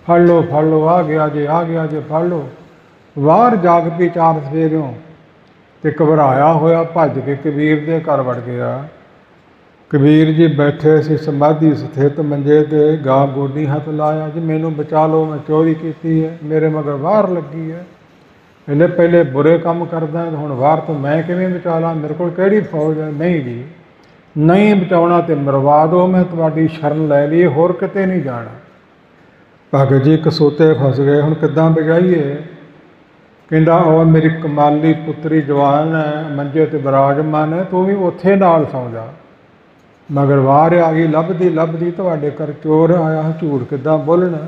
ਫੜ ਲਓ ਆ ਗਿਆ ਜੇ ਆ ਗਿਆ ਜੇ ਫੜ ਲਓ। ਬਾਹਰ ਜਾਗ ਪਈ ਚਾਰ ਸਵੇਰਿਓਂ ਅਤੇ ਘਬਰਾਇਆ ਹੋਇਆ ਭੱਜ ਕੇ ਕਬੀਰ ਦੇ ਘਰ ਵੜ ਗਿਆ। ਕਬੀਰ ਜੀ ਬੈਠੇ ਸੀ ਸਮਾਧੀ ਸਥਿਤ ਮੰਜੇ 'ਤੇ। ਗਾਂ ਗੋਡੀ ਹੱਥ ਲਾਇਆ ਜੀ ਮੈਨੂੰ ਬਚਾ ਲਓ, ਮੈਂ ਚੋਰੀ ਕੀਤੀ ਹੈ, ਮੇਰੇ ਮਗਰ ਵਾਰ ਲੱਗੀ ਹੈ। ਪਹਿਲੇ ਬੁਰੇ ਕੰਮ ਕਰਦਾ ਹੁਣ ਵਾਰ ਤੋਂ ਮੈਂ ਕਿਵੇਂ ਬਚਾ ਲਾਂ, ਮੇਰੇ ਕੋਲ ਕਿਹੜੀ ਫੌਜ ਹੈ। ਨਹੀਂ ਜੀ ਨਹੀਂ ਬਚਾਉਣਾ ਤੇ ਮਰਵਾ ਦਿਓ, ਮੈਂ ਤੁਹਾਡੀ ਸ਼ਰਨ ਲੈ ਲਈ, ਹੋਰ ਕਿਤੇ ਨਹੀਂ ਜਾਣਾ। ਭਗਤ ਜੀ ਕਸੂਤੇ ਫਸ ਗਏ, ਹੁਣ ਕਿੱਦਾਂ ਬਚਾਈਏ। ਕਹਿੰਦਾ ਉਹ ਮੇਰੀ ਕਮਾਲੀ ਪੁੱਤਰੀ ਜਵਾਨ ਹੈ, ਮੰਜੇ 'ਤੇ ਬਿਰਾਜਮਾਨ ਹੈ, ਤੂੰ ਵੀ ਉੱਥੇ ਨਾਲ ਸੌਂ ਜਾ। ਮਗਰ ਵਾਰ ਆ ਗਈ ਲੱਭਦੀ ਲੱਭਦੀ, ਤੁਹਾਡੇ ਘਰ ਚੋਰ ਆਇਆ, ਝੂਠ ਕਿੱਦਾਂ ਬੋਲਣਾ।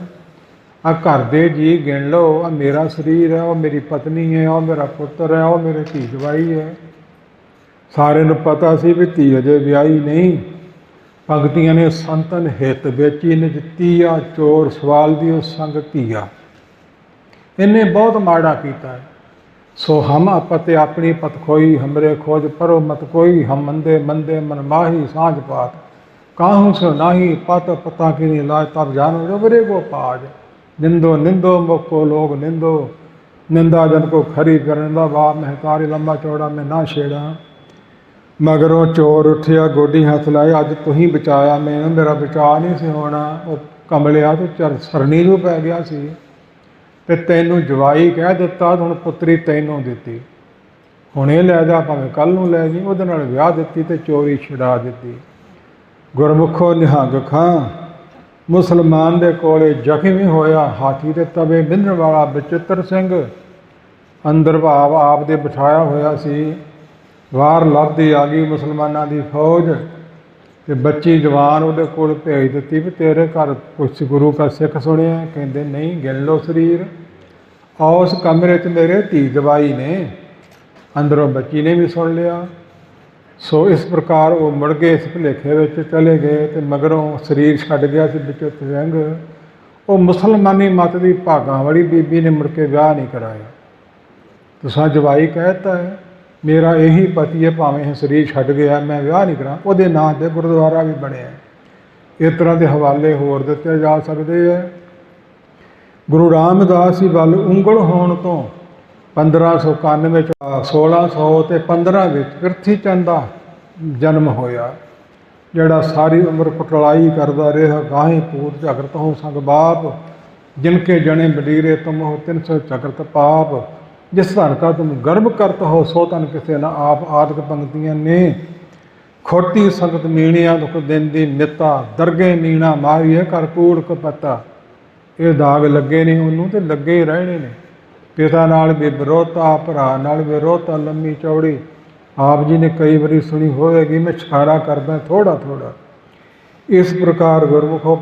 ਆ ਘਰ ਦੇ ਜੀ ਗਿਣ ਲਓ, ਆ ਮੇਰਾ ਸਰੀਰ ਹੈ, ਉਹ ਮੇਰੀ ਪਤਨੀ ਹੈ, ਉਹ ਮੇਰਾ ਪੁੱਤਰ ਹੈ, ਉਹ ਮੇਰੇ ਧੀ ਜਵਾਈ ਹੈ। ਸਾਰਿਆਂ ਨੂੰ ਪਤਾ ਸੀ ਵੀ ਧੀ ਅਜੇ ਵਿਆਹੀ ਨਹੀਂ। ਪੰਗਤੀਆਂ ਨੇ ਸੰਤਨ ਹਿੱਤ ਵੇਚੀ ਨਿਜ ਧੀਆ, ਚੋਰ ਸਵਾਲ ਦੀ ਉਹ ਸੰਗ ਧੀਆ। ਇਹਨੇ ਬਹੁਤ ਮਾੜਾ ਕੀਤਾ ਹੈ। ਸੋ ਹਮ ਆਪਤੇ ਆਪਣੀ ਪਤ ਖੋਈ, ਹਮਰੇ ਖੋਜ ਪਰੋ ਮਤ ਕੋਈ। ਹਮ ਮੰਦੇ ਮੰਦੇ ਮਨ ਮਾਹੀ ਸਾਂਝ ਪਾਤ, ਕਾਹੂ ਸੋ ਨਾਹੀ ਪਤ ਪਤਾ ਕੀ ਨਹੀਂ ਲਾਜ। ਤਬ ਜਾनो जो बरे को पाज, निंदो निंदो मोको लोग निंदो। निंदा जन को खरी करंदा, बाप महतारी लंबा चौड़ा मैं ना छेड़ा। मगरों चोर उठिया गोडी हथ लाए, अज तू ही बचाया मैनू, मेरा बचा नहीं सी होना। वो कमलिया तो चर सरनी नूं पै गया सी ते तैनूं जवाई कह दिता, हुण पुत्री तैनूं दित्ती, हुण ये लै जा भावें कल नूं लै जी। उहदे नाल विआह दित्ती ते चोरी छुड़ा दित्ती। गुरमुखो निहंग खां मुसलमान दे कोले जख्मी होया, हाथी दे तवे बिन्हण वाला बचित्र सिंह अंदर भाव आप दे बिठाया होया सी। वार लभदी आ गई मुसलमानां दी फौज ते बच्ची जवान उहदे कोल भेज दित्ती भी तेरे घर कुछ गुरु का सिख सुनिया। कहंदे नहीं, गिन लो शरीर। उस कमरे च मेरे धी जवाई ने, अंदरों बच्ची ने भी सुन लिया। सो इस प्रकार वो मुड़ गए, इस भुलेखे में चले गए। तो मगरों शरीर छड्ड गया सी बचित्र सिंह। वो मुसलमानी मत की भागां वाली बीबी ने मुड़ के विआह नहीं कराया। तुसां जवाई कहता है मेरा यही पति है, भावें शरीर छड्ड गया, मैं विआह नहीं करा। उहदे नां ते गुरुद्वारा भी बनिया। इस तरह के हवाले होर दिते जा सकते हैं। गुरु रामदास जी वल उंगल होण तो 1591 1600 ते 15 ਵਿੱਚ ਪ੍ਰਿਥੀ ਚੰਦ ਦਾ ਜਨਮ ਹੋਇਆ, ਜਿਹੜਾ ਸਾਰੀ ਉਮਰ ਕੁਟਲਾਈ ਕਰਦਾ ਰਿਹਾ। ਗਾਹੇ ਪੂਤ ਝਗਰਤ ਹੋ ਸੰਗ ਬਾਪ, ਜਿਨਕੇ ਜਣੇ ਬਡੀਰੇ ਤੁਮ ਹੋ 300 ਝਗਰਤ ਪਾਪ। ਜਿਸ ਧਨ ਕਾ ਤੁਮ ਗਰਭ ਕਰਤ ਹੋ, ਸੋ ਧਨ ਕਿਸੇ ਨਾ ਆਪ। ਆਦਿਕ ਪੰਕਤੀਆਂ ਨੇ ਖੋਟੀ ਸੰਗਤ ਮੀਣਿਆ, ਦੁਖ ਦਿੰਦੀ ਮਿੱਤਾ। ਦਰਗੇ ਮੀਣਾ ਮਾਰੀਏ ਕਰ ਕੂੜ ਕਪੱਤਾ। ਇਹ ਦਾਗ ਲੱਗੇ ਨੇ ਉਹਨੂੰ ਤੇ ਲੱਗੇ ਹੀ ਰਹਿਣੇ ਨੇ। पिता नाल भी विरोधता, भरा नाल विरोधता लंबी चौड़ी। आप जी ने कई बारी सुनी होगी, मैं इशारा करदा थोड़ा थोड़ा। इस प्रकार गुरमुखों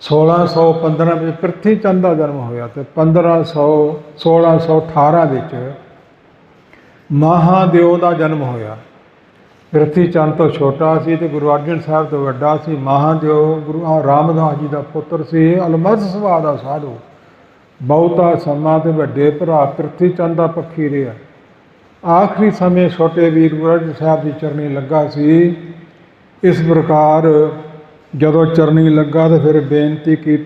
1615 में ਪ੍ਰਿਥੀ ਚੰਦ ਦਾ जन्म होया, तो 1618 ਵਿੱਚ महादेव का जन्म होया। ਪ੍ਰਿਥੀ ਚੰਦ तो छोटा सी ते गुरु अर्जन साहब तो ਵੱਡਾ ਸੀ। महादेव गुरु रामदास जी का पुत्र सी, अलमर्द सुभाਅ ਦਾ साधु। ਬਹੁਤਾ ਸਮਾਂ ਤੇ ਵੱਡੇ ਭਰਾ ਪ੍ਰਿਥੀ ਚੰਦ ਦਾ ਪੱਖੀ ਰਿਹਾ। आखिरी समय छोटे वीर गुरु अर्जन साहब की चरनी लगा सी। इस प्रकार जदों चरनी लगा तो फिर बेनती की,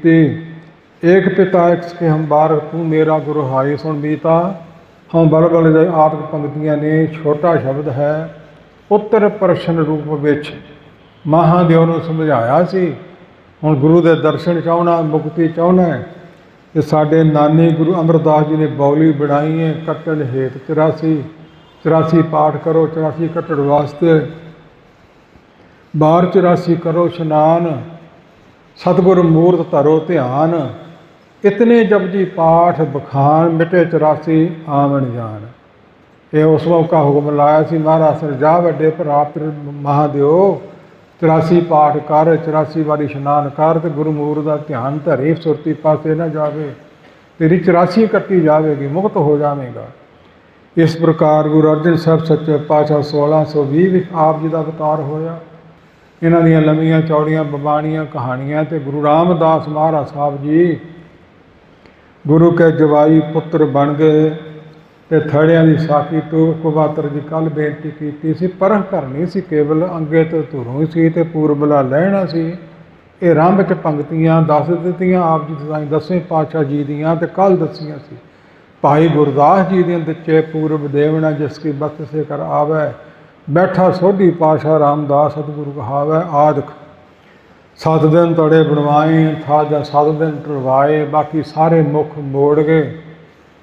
एक पिता एक के हम बारक तू मेरा गुरु हाई सुन बीता। हम बल बल दे आत्म पंक्तियां ने, छोटा शब्द है। उत्तर प्रश्न रूप विच महादेव नूं समझाया सी, हुण गुरु दे दर्शन चाहना, मुक्ति चाहना है। ते साडे नानी गुरु अमरदास जी ने बौली बनाई है, कट्टण हेत 84 पाठ करो, 84 कट्टड़ वास्ते, बार 84 करो स्नान, सतगुर मूर्त धरो ध्यान। इतने जपजी पाठ बखान, मिटे 84 आवन जान। ये उस मौका हुक्म लाया सी महाराज सर, जा वड्डे भरा महादेव 84 पाठ कर, 84 वारी स्नान कर, तो गुरु मूर्त का ध्यान धरे, सुरती पासे ना जावे, तेरी 84 कट्टी जाएगी, मुक्त हो जाएगा। इस प्रकार गुरु अर्जन साहब सच्चे पातशाह 1620 में आप जी का अवतार होया। इन्हां दीयां लंबियां चौड़ियां बबाणियां कहानियां। ते गुरु रामदास महाराज साहब जी गुरु के जवाई पुत्र बन गए। ते थड़ियां की साखी तो कुबातर जी कल बेनती की सी, परख करनी सी, केवल अंगे तो धुरों सी ते पूरबला लहना सी। ये रंभ च पंक्तियां दस दित्तियां आप जी ताईं 10वें पातशाह जी दियां, ते कल दसियां सी। भाई गुरदास जी दियां दिच्चे पूरब देवना, जिसकी बत से कर आवे, बैठा सोढ़ी पातशाह रामदास सतगुरु कहावै। आदि 7 दिन तड़े बनवाए, था जा 7 दिन टरवाए, बाकी सारे मुख मोड़ गए।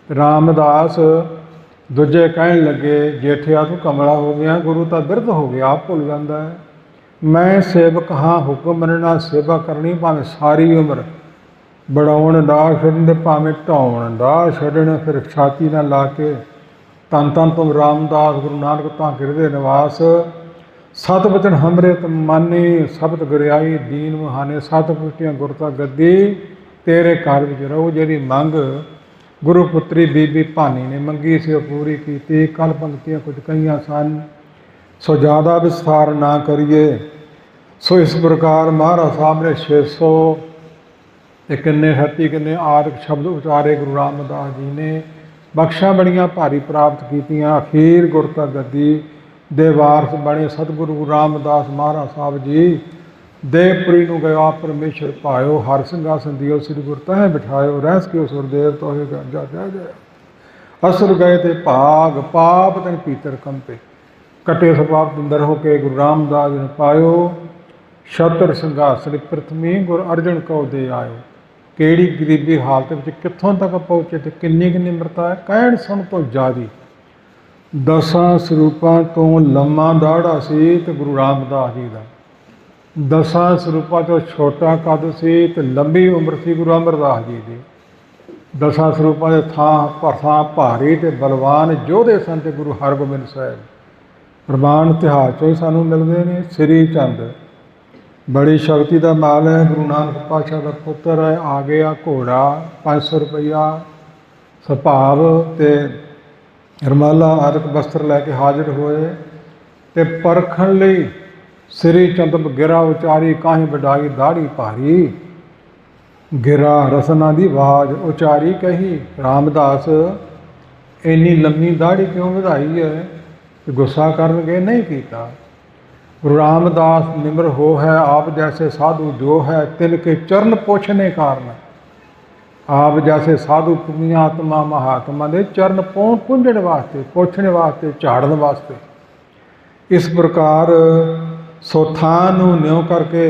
रामदास दूजे कहन लगे, जेठिया तू कमला हो गया, गुरु तो बिरध हो गया, आप भुल जाता है। मैं सेवक हाँ, हुक्म मनना, सेवा करनी, भावें सारी उम्र बढ़ाउण दा छड्डण, भावें ढाउण दा छड्डण। फिर छाती ना ला के धन धन तुम रामदास गुरु नानक तां गिरदे निवास। सत बचन हमरे तुम माने, शब्द गुरियाई दीन मुहाने। 7 पुष्टियां गुरता गद्दी, तेरे घर विच रहो। जिहदी मंग गुरु पुत्री बीबी भानी ने मंगी सी, वो पूरी की। कल पंक्तियां कुछ कहियां सन, सो ज़्यादा विस्तार ना करिए। सो इस प्रकार महाराज साहब ने 600 किन्ने 38 किन्ने आदि शब्द उचारे गुरु रामदास जी ने। बख्शा बड़ियां भारी प्राप्त कीतियां। अखीर गुरता गद्दी दे वारस बने सतगुरु गुरु रामदास महाराज साहब जी। देवपुरी नूं गया परमेश्वर पायो, हर संघासन दियो श्री गुरु तह बिठायो। रहस के सुरदेव तो गंजा जय जय। असुर गए थे भाग, पाप तन पीतर कंपे। कटे स्वभाव सुंदर होके गुरु रामदास ने पायो। छत्र संघासन प्रथमी गुरु अर्जन कौ दे आयो। केड़ी गरीबी हालत में कित्थों तक पहुँचे, तो किन्नी किन्नी मृता है, कहण सुन तो जादी। 10 स्वरूपां तो लम्मा दाड़ा सी, तो गुरु रामदास जी का 10 स्वरूपां तो छोटा कद सी, तो लंबी उम्र सी गुरु अमरदास जी की। 10 स्वरूपां के थां भारी ते बलवान योधे सन ते गुरु हरगोबिंद साहिब। प्रमाण इतिहास चों ही सानूं मिलदे ने। श्री चंद बड़ी शक्ति का माल है, गुरु नानक पातशाह का पुत्र है। आ गया घोड़ा 500 रुपया सुभाव ते रमाला आदि वस्त्र लैके हाजिर होए। ते परखण लई श्री चंद गिरा उचारी, काहीं वडाई दाढ़ी भारी। गिरा रसना दी आवाज उचारी कही, रामदास इन्नी लम्मी दाढ़ी क्यों वधाई है? गुस्सा करनगे नहीं कीता। गुरु रामदास निम्र हो है, आप जैसे साधु जो है तिनके चरण पोछने कारण। आप जैसे साधु पुण्यात्मा महात्मा दे चरण पूंजण वास्ते, पोछने वास्ते, झाड़न वास्ते। इस प्रकार सोथां नूं न्यों करके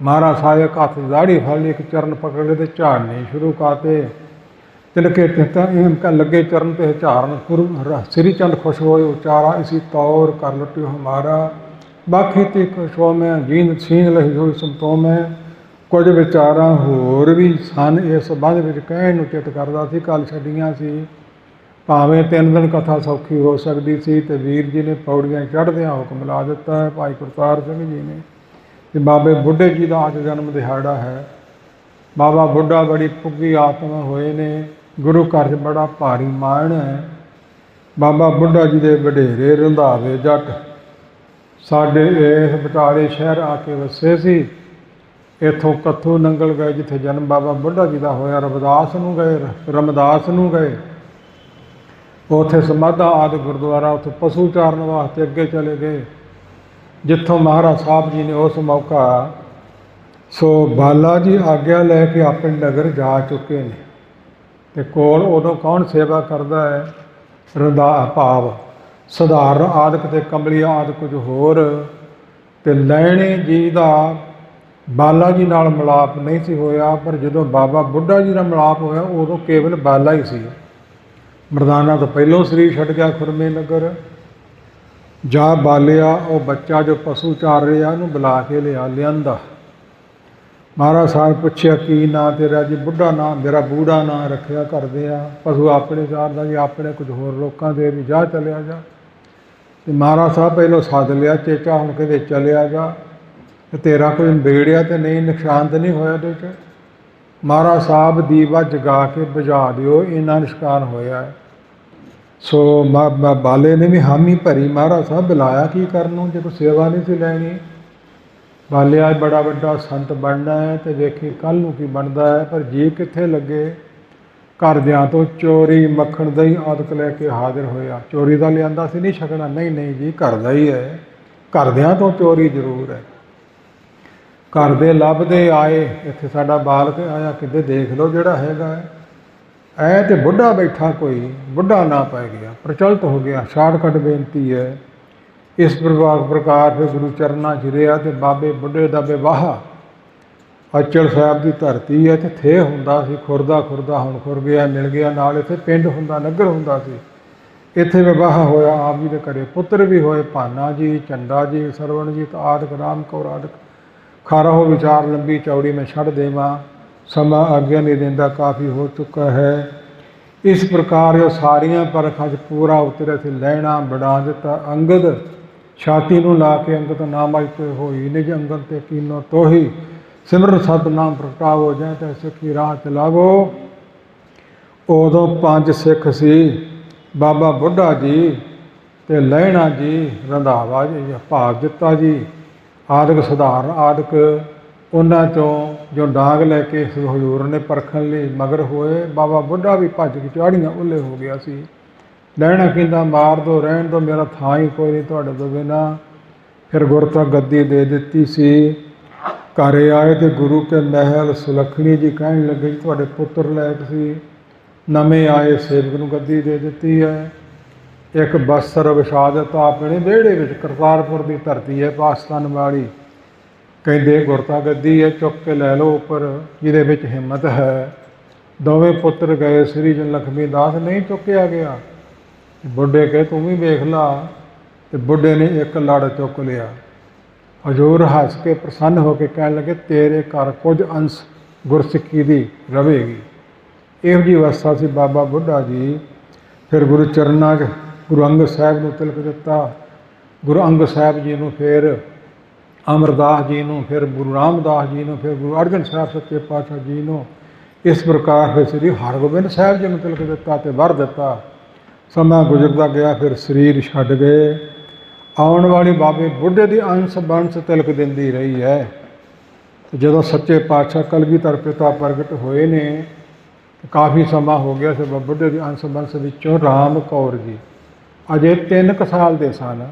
महाराज साहब हथ दाढ़ी फड़ ली, एक चरण पकड़ ले झाड़ने शुरू करते। तिनके तिनका लगे चरण पे झारण। गुरु श्री चंद खुश होए, उचारा इसी तौर कर लुटियो हमारा। बाकी ते खुशो में जींद छीन लही हुई संतो में, ਕੁਝ ਵਿਚਾਰਾਂ ਹੋਰ ਵੀ ਸਨ ਇਸ ਸੰਬੰਧ ਵਿੱਚ ਕਹਿਣ ਨੂੰ ਚਿੱਤ ਕਰਦਾ ਸੀ। ਕੱਲ ਛੱਡੀਆਂ ਸੀ, ਭਾਵੇਂ 3 ਦਿਨ ਕਥਾ ਸੌਖੀ ਹੋ ਸਕਦੀ ਸੀ ਤੇ ਵੀਰ ਜੀ ਨੇ ਪੌੜੀਆਂ ਚੜ੍ਹਦਿਆਂ ਹੁਕਮ ਲਾ ਦਿੱਤਾ ਹੈ, ਭਾਈ ਕਰਤਾਰ ਸਿੰਘ ਜੀ ਨੇ, ਕਿ ਬਾਬੇ ਬੁੱਢੇ ਜੀ ਦਾ ਅੱਜ ਜਨਮ ਦਿਹਾੜਾ ਹੈ। ਬਾਬਾ ਬੁੱਢਾ ਬੜੀ ਪੁੱਗੀ ਆਤਮਾ ਹੋਏ ਨੇ, ਗੁਰੂ ਘਰ 'ਚ ਬੜਾ ਭਾਰੀ ਮਾਣ ਹੈ। ਬਾਬਾ ਬੁੱਢਾ ਜੀ ਦੇ ਵਡੇਰੇ ਰੰਧਾਵੇ ਜੱਟ ਸਾਡੇ ਇਸ ਬਟਾਲੇ ਸ਼ਹਿਰ ਆ ਕੇ ਵਸੇ ਸੀ। ਇੱਥੋਂ ਕੱਥੂ ਨੰਗਲ ਗਏ, ਜਿੱਥੇ ਜਨਮ ਬਾਬਾ ਬੁੱਢਾ ਜੀ ਦਾ ਹੋਇਆ, ਰਮਦਾਸ ਨੂੰ ਗਏ, ਉੱਥੇ ਸਮਾਧਾ ਆਦਿ ਗੁਰਦੁਆਰਾ, ਉੱਥੇ ਪਸ਼ੂ ਚਾਰਨ ਵਾਸਤੇ ਅੱਗੇ ਚਲੇ ਗਏ, ਜਿੱਥੋਂ ਮਹਾਰਾਜ ਸਾਹਿਬ ਜੀ ਨੇ ਉਸ ਮੌਕਾ ਸੋ ਬਾਲਾ ਜੀ ਆਗਿਆ ਲੈ ਕੇ ਆਪਣੇ ਨਗਰ ਜਾ ਚੁੱਕੇ ਨੇ। ਤੇ ਕੋਲ ਉਦੋਂ ਕੌਣ ਸੇਵਾ ਕਰਦਾ ਹੈ? ਭਾਵ ਸਧਾਰਨ ਆਦਿਕ ਤੇ ਕੰਬਲੀਆ ਆਦਿ ਕੁਝ ਹੋਰ। ਤੇ ਲੈਣੇ ਜੀ ਦਾ ਬਾਲਾ ਜੀ ਨਾਲ ਮਿਲਾਪ ਨਹੀਂ ਸੀ ਹੋਇਆ, ਪਰ ਜਦੋਂ ਬਾਬਾ ਬੁੱਢਾ ਜੀ ਦਾ ਮਿਲਾਪ ਹੋਇਆ ਉਦੋਂ ਕੇਵਲ ਬਾਲਾ ਹੀ ਸੀ। ਮਰਦਾਨਾ ਤੋਂ ਪਹਿਲੋਂ ਸਰੀਰ ਛੱਡ ਗਿਆ ਖੁਰਮੇ ਨਗਰ, ਜਾ ਬਾਲਿਆ ਉਹ ਬੱਚਾ ਜੋ ਪਸ਼ੂ ਚਾਰ ਰਿਹਾ, ਉਹਨੂੰ ਬੁਲਾ ਕੇ ਲਿਆਂਦਾ। ਮਹਾਰਾਜ ਸਾਹਿਬ ਪੁੱਛਿਆ, ਕੀ ਨਾਂ ਤੇਰਾ ਜੀ? ਬੁੱਢਾ ਨਾਂ ਮੇਰਾ, ਬੂੜਾ ਨਾਂ ਰੱਖਿਆ ਕਰਦੇ ਆ, ਪਸ਼ੂ ਆਪਣੇ ਚਾਰਦਾ ਜੀ, ਆਪਣੇ ਕੁਝ ਹੋਰ ਲੋਕਾਂ ਦੇ ਵੀ, ਜਾ ਚਲਿਆ ਜਾ। ਤੇ ਮਹਾਰਾਜ ਸਾਹਿਬ ਪਹਿਲੋਂ ਸੱਦ ਲਿਆ, ਚੇਚਾ ਹੁਣ ਕਹਿੰਦੇ ਚਲਿਆ ਜਾ, ਤੇ ਤੇਰਾ ਕੋਈ ਵਿਗੜਿਆ ਤੇ ਨਹੀਂ, ਨੁਕਸਾਨ ਤਾਂ ਨਹੀਂ ਹੋਇਆ ਉਹਦੇ 'ਚ? ਮਹਾਰਾਜ ਸਾਹਿਬ ਦੀਵਾ ਜਗਾ ਕੇ ਬੁਝਾ ਦਿਓ, ਇੰਨਾ ਨੁਕਸਾਨ ਹੋਇਆ ਹੈ। ਸੋ ਬਾਲੇ ਨੇ ਵੀ ਹਾਮੀ ਭਰੀ, ਮਹਾਰਾਜ ਸਾਹਿਬ ਬੁਲਾਇਆ ਕੀ ਕਰਨ ਨੂੰ ਜੇ ਕੋਈ ਸੇਵਾ ਨਹੀਂ ਸੀ ਲੈਣੀ। ਬਾਲਿਆ ਬੜਾ ਵੱਡਾ ਸੰਤ ਬਣਨਾ ਹੈ ਤੇ ਵੇਖੀ ਕੱਲ੍ਹ ਨੂੰ ਕੀ ਬਣਦਾ ਹੈ। ਪਰ ਜੀ ਕਿੱਥੇ ਲੱਗੇ, ਘਰਦਿਆਂ ਤੋਂ ਚੋਰੀ ਮੱਖਣ ਦਹੀਂ ਆਦਿਕ ਲੈ ਕੇ ਹਾਜ਼ਰ ਹੋਇਆ। ਚੋਰੀ ਦਾ ਲਿਆਂਦਾ ਸੀ, ਨਹੀਂ ਛਕਣਾ, ਨਹੀਂ ਜੀ ਘਰ ਦਾ ਹੀ ਹੈ, ਘਰਦਿਆਂ ਤੋਂ ਚੋਰੀ ਜ਼ਰੂਰ ਹੈ। ਘਰ ਦੇ ਲੱਭਦੇ ਆਏ, ਇੱਥੇ ਸਾਡਾ ਬਾਲਕ ਆਇਆ, ਕਿਤੇ ਦੇਖ ਲਓ ਜਿਹੜਾ ਹੈਗਾ ਐ ਤੇ ਬੁੱਢਾ ਬੈਠਾ, ਕੋਈ ਬੁੱਢਾ ਨਾ ਪੈ ਗਿਆ, ਪ੍ਰਚਲਿਤ ਹੋ ਗਿਆ। ਸ਼ਾਰਟਕਟ ਬੇਨਤੀ ਹੈ। ਇਸ ਪ੍ਰਕਾਰ ਫਿਰ ਗੁਰੂ ਚਰਨਾਂ 'ਚ ਰਿਹਾ ਤੇ ਬਾਬੇ ਬੁੱਢੇ ਦਾ ਵਿਵਾਹ ਅਚਲ ਸਾਹਿਬ ਦੀ ਧਰਤੀ ਹੈ ਤੇ ਥੇ ਹੁੰਦਾ ਸੀ, ਖੁਰਦਾ ਹੁਣ ਖੁਰ ਗਿਆ, ਮਿਲ ਗਿਆ। ਨਾਲ ਇੱਥੇ ਪਿੰਡ ਹੁੰਦਾ, ਨਗਰ ਹੁੰਦਾ ਸੀ, ਇੱਥੇ ਵਿਵਾਹ ਹੋਇਆ। ਆਪ ਜੀ ਦੇ ਘਰੇ ਪੁੱਤਰ ਵੀ ਹੋਏ, ਭਾਨਾ ਜੀ, ਚੰਡਾ ਜੀ, ਸਰਵਣਜੀਤ ਆਦਿਕ, ਰਾਮ ਕੌਰ ਆਦਿਕ। ਖਾਰਾ ਹੋ ਵਿਚਾਰ ਲੰਬੀ ਚੌੜੀ ਮੈਂ ਛੱਡ ਦੇਵਾਂ, ਸਮਾਂ ਆਗਿਆ ਨਹੀਂ ਦਿੰਦਾ, ਕਾਫੀ ਹੋ ਚੁੱਕਾ ਹੈ। ਇਸ ਪ੍ਰਕਾਰ ਉਹ ਸਾਰੀਆਂ ਪਰਖਾਂ 'ਚ ਪੂਰਾ ਉਤਰਿਆ ਸੀ। ਲੈਣਾ ਬਣਾ ਦਿੱਤਾ ਅੰਗਦ, ਛਾਤੀ ਨੂੰ ਲਾ ਕੇ ਅੰਗਦ ਨਾਮ ਆਈ ਤੇ ਹੋਈ, ਨਿਜ ਅੰਗਦ ਤੇ ਕੀਨੋ ਤੋਹੀ, ਸਿਮਰਨ ਸਤਿਨਾਮ ਪ੍ਰਗਟਾਵੋ, ਜੈ ਤੈ ਸਿੱਖੀ ਰਾਹ ਚਲਾਵੋ। ਉਦੋਂ 5 ਸਿੱਖ ਸੀ, ਬਾਬਾ ਬੁੱਢਾ ਜੀ ਤੇ ਲਹਿਣਾ ਜੀ, ਰੰਧਾਵਾ ਜੀ, ਭਾਗ ਦਿੱਤਾ ਜੀ ਆਦਿਕ, ਸਧਾਰਨ ਆਦਿਕ। ਉਹਨਾਂ 'ਚੋਂ ਜੋ ਡਾਂਗ ਲੈ ਕੇ ਹਜ਼ੂਰ ਨੇ ਪਰਖਣ ਲਈ ਮਗਰ ਹੋਏ, ਬਾਬਾ ਬੁੱਢਾ ਵੀ ਭੱਜ ਕੇ ਚਾੜੀਆਂ ਉੱਲੇ ਹੋ ਗਿਆ ਸੀ। ਲਹਿਣਾ ਕਹਿੰਦਾ, ਮਾਰ ਦੋ, ਰਹਿਣ ਦੋ, ਮੇਰਾ ਥਾਂ ਹੀ ਕੋਈ ਨਹੀਂ ਤੁਹਾਡੇ ਤੋਂ ਬਿਨਾਂ। ਫਿਰ ਗੁਰਤਾ ਗੱਦੀ ਦੇ ਦਿੱਤੀ ਸੀ। ਘਰ ਆਏ ਤੇ ਗੁਰੂ ਕੇ ਮਹਿਲ ਸੁਲੱਖਣੀ ਜੀ ਕਹਿਣ ਲੱਗੇ, ਤੁਹਾਡੇ ਪੁੱਤਰ ਲਾਇਕ ਸੀ, ਨਵੇਂ ਆਏ ਸੇਵਕ ਨੂੰ ਗੱਦੀ ਦੇ ਦਿੱਤੀ ਹੈ। ਇੱਕ ਬਸਤਰ ਵਿਛਾ ਦਿੱਤਾ ਆਪਣੇ ਵਿਹੜੇ ਵਿੱਚ, ਕਰਤਾਰਪੁਰ ਦੀ ਧਰਤੀ ਹੈ ਪਾਕਿਸਤਾਨ ਵਾਲੀ। ਕਹਿੰਦੇ ਗੁਰਤਾ ਗੱਦੀ ਹੈ, ਚੁੱਕ ਕੇ ਲੈ ਲਓ ਉੱਪਰ, ਜਿਹਦੇ ਵਿੱਚ ਹਿੰਮਤ ਹੈ। ਦੋਵੇਂ ਪੁੱਤਰ ਗਏ, ਸ੍ਰੀ ਜਨ ਲਖਮੀ ਦਾਸ, ਨਹੀਂ ਚੁੱਕਿਆ ਗਿਆ। ਬੁੱਢੇ ਕਹੇ ਤੂੰ ਵੀ ਵੇਖ ਲਾ, ਤੇ ਬੁੱਢੇ ਨੇ ਇੱਕ ਲੜ ਚੁੱਕ ਲਿਆ। ਹਜ਼ੂਰ ਹੱਸ ਕੇ ਪ੍ਰਸੰਨ ਹੋ ਕੇ ਕਹਿਣ ਲੱਗੇ, ਤੇਰੇ ਘਰ ਕੁਝ ਅੰਸ਼ ਗੁਰਸਿੱਖੀ ਦੀ ਰਵੇਗੀ। ਇਹੋ ਜਿਹੀ ਅਵਸਥਾ ਸੀ ਬਾਬਾ ਬੁੱਢਾ ਜੀ। ਫਿਰ ਗੁਰੂ ਚਰਨਾਂ 'ਚ ਗੁਰੂ ਅੰਗਦ ਸਾਹਿਬ ਨੂੰ ਤਿਲਕ ਦਿੱਤਾ, ਗੁਰੂ ਅੰਗਦ ਸਾਹਿਬ ਜੀ ਨੂੰ, ਫਿਰ ਅਮਰਦਾਸ ਜੀ ਨੂੰ, ਫਿਰ ਗੁਰੂ ਰਾਮਦਾਸ ਜੀ ਨੂੰ, ਫਿਰ ਗੁਰੂ ਅਰਜਨ ਸਾਹਿਬ ਸੱਚੇ ਪਾਤਸ਼ਾਹ ਜੀ ਨੂੰ। ਇਸ ਪ੍ਰਕਾਰ ਫਿਰ ਸ੍ਰੀ ਹਰਗੋਬਿੰਦ ਸਾਹਿਬ ਜੀ ਨੂੰ ਤਿਲਕ ਦਿੱਤਾ ਤੇ ਵਰ ਦਿੱਤਾ। ਸਮਾਂ ਗੁਜ਼ਰਦਾ ਗਿਆ, ਫਿਰ ਸਰੀਰ ਛੱਡ ਗਏ। ਆਉਣ ਵਾਲੀ ਬਾਬੇ ਬੁੱਢੇ ਦੀ ਅੰਸ਼ ਬੰਸ਼ ਤਿਲਕ ਦਿੰਦੀ ਰਹੀ ਹੈ। ਜਦੋਂ ਸੱਚੇ ਪਾਤਸ਼ਾਹ ਕਲਗੀਧਰ ਪਿਤਾ ਪ੍ਰਗਟ ਹੋਏ ਨੇ, ਕਾਫੀ ਸਮਾਂ ਹੋ ਗਿਆ ਸੀ। ਬਾਬਾ ਬੁੱਢੇ ਦੀ ਅੰਸ਼ ਬੰਸ਼ ਵਿੱਚੋਂ ਰਾਮ ਕੌਰ ਜੀ ਅਜੇ 3 ਕੁ ਸਾਲ ਦੇ ਸਨ,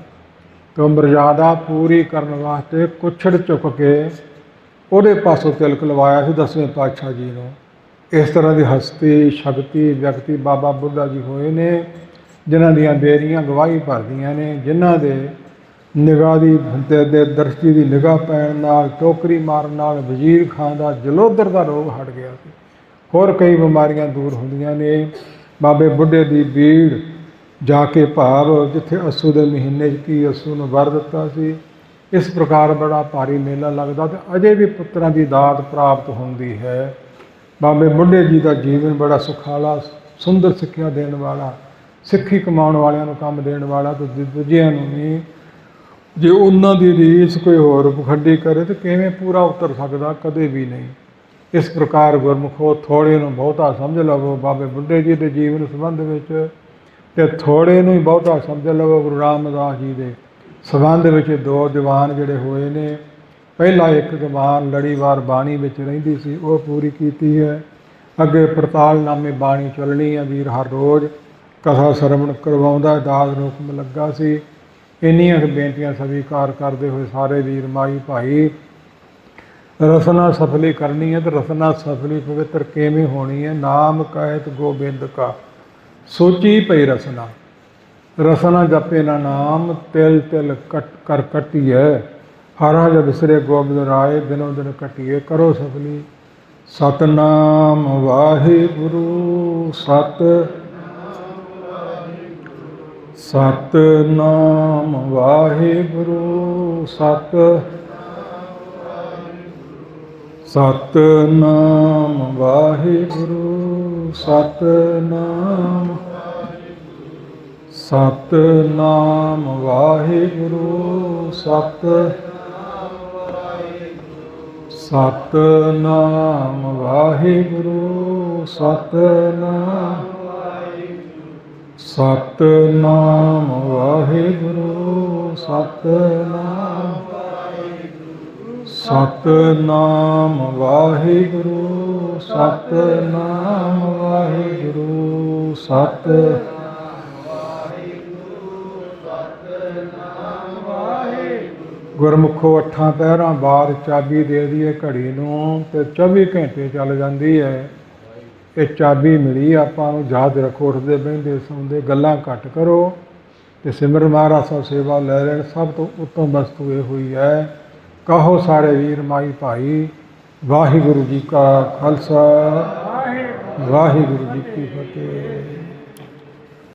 ਤੇ ਮਰਜ਼ਾਦਾ ਪੂਰੀ ਕਰਨ ਵਾਸਤੇ ਕੁੱਛੜ ਚੁੱਕ ਕੇ ਉਹਦੇ ਪਾਸੋਂ ਤਿਲਕ ਲਵਾਇਆ ਸੀ 10ਵੇਂ ਪਾਤਸ਼ਾਹ ਜੀ ਨੂੰ। ਇਸ ਤਰ੍ਹਾਂ ਦੀ ਹਸਤੀ, ਸ਼ਕਤੀ, ਵਿਅਕਤੀ ਬਾਬਾ ਬੁੱਢਾ ਜੀ ਹੋਏ ਨੇ, ਜਿਨ੍ਹਾਂ ਦੀਆਂ ਬੇਰੀਆਂ ਗਵਾਹੀ ਭਰਦੀਆਂ ਨੇ, ਜਿਨ੍ਹਾਂ ਦੇ ਨਿਗਾਹ ਦੀ ਦੇ ਦਰਸ਼ੀ ਦੀ ਨਿਗਾਹ ਪੈਣ ਨਾਲ, ਟੋਕਰੀ ਮਾਰਨ ਨਾਲ ਵਜ਼ੀਰ ਖਾਨ ਦਾ ਜਲੋਦਰ ਦਾ ਰੋਗ ਹਟ ਗਿਆ ਸੀ। ਹੋਰ ਕਈ ਬਿਮਾਰੀਆਂ ਦੂਰ ਹੁੰਦੀਆਂ ਨੇ। ਬਾਬੇ ਬੁੱਢੇ ਦੀ ਬੀੜ ਜਾ ਕੇ, ਭਾਵ ਜਿੱਥੇ ਅੱਸੂ ਦੇ ਮਹੀਨੇ 'ਚ ਕੀ ਅੱਸੂ ਨੂੰ ਵਰ ਦਿੱਤਾ ਸੀ, ਇਸ ਪ੍ਰਕਾਰ ਬੜਾ ਭਾਰੀ ਮੇਲਾ ਲੱਗਦਾ ਤੇ ਅਜੇ ਵੀ ਪੁੱਤਰਾਂ ਦੀ ਦਾਤ ਪ੍ਰਾਪਤ ਹੁੰਦੀ ਹੈ। ਬਾਬੇ ਬੁੱਢੇ ਜੀ ਦਾ ਜੀਵਨ ਬੜਾ ਸੁਖਾਲਾ, ਸੁੰਦਰ ਸਿੱਖਿਆ ਦੇਣ ਵਾਲਾ, ਸਿੱਖੀ ਕਮਾਉਣ ਵਾਲਿਆਂ ਨੂੰ ਕੰਮ ਦੇਣ ਵਾਲਾ ਤੇ ਦੂਜਿਆਂ ਨੂੰ ਵੀ। ਜੇ ਉਹਨਾਂ ਦੀ ਰੀਸ ਕੋਈ ਹੋਰ ਪਖੰਡੀ ਕਰੇ ਤਾਂ ਕਿਵੇਂ ਪੂਰਾ ਉਤਰ ਸਕਦਾ? ਕਦੇ ਵੀ ਨਹੀਂ। ਇਸ ਪ੍ਰਕਾਰ ਗੁਰਮੁਖੋ ਥੋੜ੍ਹੇ ਨੂੰ ਬਹੁਤਾ ਸਮਝ ਲਵੋ ਬਾਬੇ ਬੁੱਢੇ ਜੀ ਦੇ ਜੀਵਨ ਸੰਬੰਧ ਵਿੱਚ, ਅਤੇ ਥੋੜ੍ਹੇ ਨੂੰ ਹੀ ਬਹੁਤਾ ਸਮਝ ਲਵੋ ਗੁਰੂ ਰਾਮਦਾਸ ਜੀ ਦੇ ਸੰਬੰਧ ਵਿੱਚ। ਦੋ ਦੀਵਾਨ ਜਿਹੜੇ ਹੋਏ ਨੇ, ਪਹਿਲਾ ਇੱਕ ਦੀਵਾਨ ਲੜੀਵਾਰ ਬਾਣੀ ਵਿੱਚ ਰਹਿੰਦੀ ਸੀ, ਉਹ ਪੂਰੀ ਕੀਤੀ ਹੈ। ਅੱਗੇ ਪੜਤਾਲਨਾਮੇ ਬਾਣੀ ਚੱਲਣੀ ਹੈ। ਵੀਰ ਹਰ ਰੋਜ਼ ਕਥਾ ਸਰਵਣ ਕਰਵਾਉਂਦਾ, ਦਾਸ ਹੁਕਮ ਲੱਗਾ ਸੀ। ਇੰਨੀਆਂ ਬੇਨਤੀਆਂ ਸਵੀਕਾਰ ਕਰਦੇ ਹੋਏ ਸਾਰੇ ਵੀਰ ਮਾਈ ਭਾਈ, ਰਸਨਾ ਸਫਲੀ ਕਰਨੀ ਹੈ। ਤੇ ਰਸਨਾ ਸਫਲੀ ਪਵਿੱਤਰ ਕਿਵੇਂ ਹੋਣੀ ਹੈ? ਨਾਮ ਕਹਿਤ ਗੋਬਿੰਦ ਕਾ ਸੋਚੀ ਪਈ ਰਸਨਾ, ਰਸਨਾ ਜਪੇ ਨਾ ਨਾਮ, ਤਿਲ ਤਿਲ ਕਰ ਕੱਟੀਐ, ਹਰਾ ਜਬ ਵਿਸਰੇ ਗੋਬਿੰਦ ਰਾਏ, ਦਿਨੋਂ ਦਿਨ ਕੱਟੀਏ। ਕਰੋ ਸਫਲੀ। ਸਤਨਾਮ ਵਾਹਿਗੁਰੂ, ਸਤਨਾਮ ਵਾਹਿਗੁਰੂ, ਸਤਨਾਮ ਵਾਹਿਗੁਰੂ, ਸਤਨਾਮ ਵਾਹਿਗੁਰੂ, ਸਤਨਾਮ ਵਾਹਿਗੁਰੂ, ਸਤਨਾਮ ਵਾਹਿਗੁਰੂ, ਸਤਨਾਮ ਵਾਹਿਗੁਰੂ, ਸਤਨਾਮ ਵਾਹਿਗੁਰੂ, ਗੁਰਮੁਖੋ ਅੱਠਾਂ ਪਹਿਰਾਂ ਬਾਅਦ ਚਾਬੀ ਦੇ ਦਈਏ ਘੜੀ ਨੂੰ ਤੇ 24 ਘੰਟੇ ਚੱਲ ਜਾਂਦੀ ਹੈ। ਇਹ ਚਾਬੀ ਮਿਲੀ ਆਪਾਂ ਨੂੰ, ਯਾਦ ਰੱਖੋ। ਉੱਠਦੇ ਬਹਿੰਦੇ ਸੌਂਦੇ ਗੱਲਾਂ ਘੱਟ ਕਰੋ ਤੇ ਸਿਮਰਨ ਮਹਾਰਾਜ ਸਾਹਿਬ ਸੇਵਾ ਲੈ ਲੈਣ। ਸਭ ਤੋਂ ਉੱਤਮ ਵਸਤੂ ਇਹ ਹੋਈ ਹੈ। ਕਹੋ ਸਾਰੇ ਵੀਰ ਮਾਈ ਭਾਈ, ਵਾਹਿਗੁਰੂ ਜੀ ਕਾ ਖਾਲਸਾ, ਵਾਹਿਗੁਰੂ ਜੀ ਕੀ ਫਤਿਹ।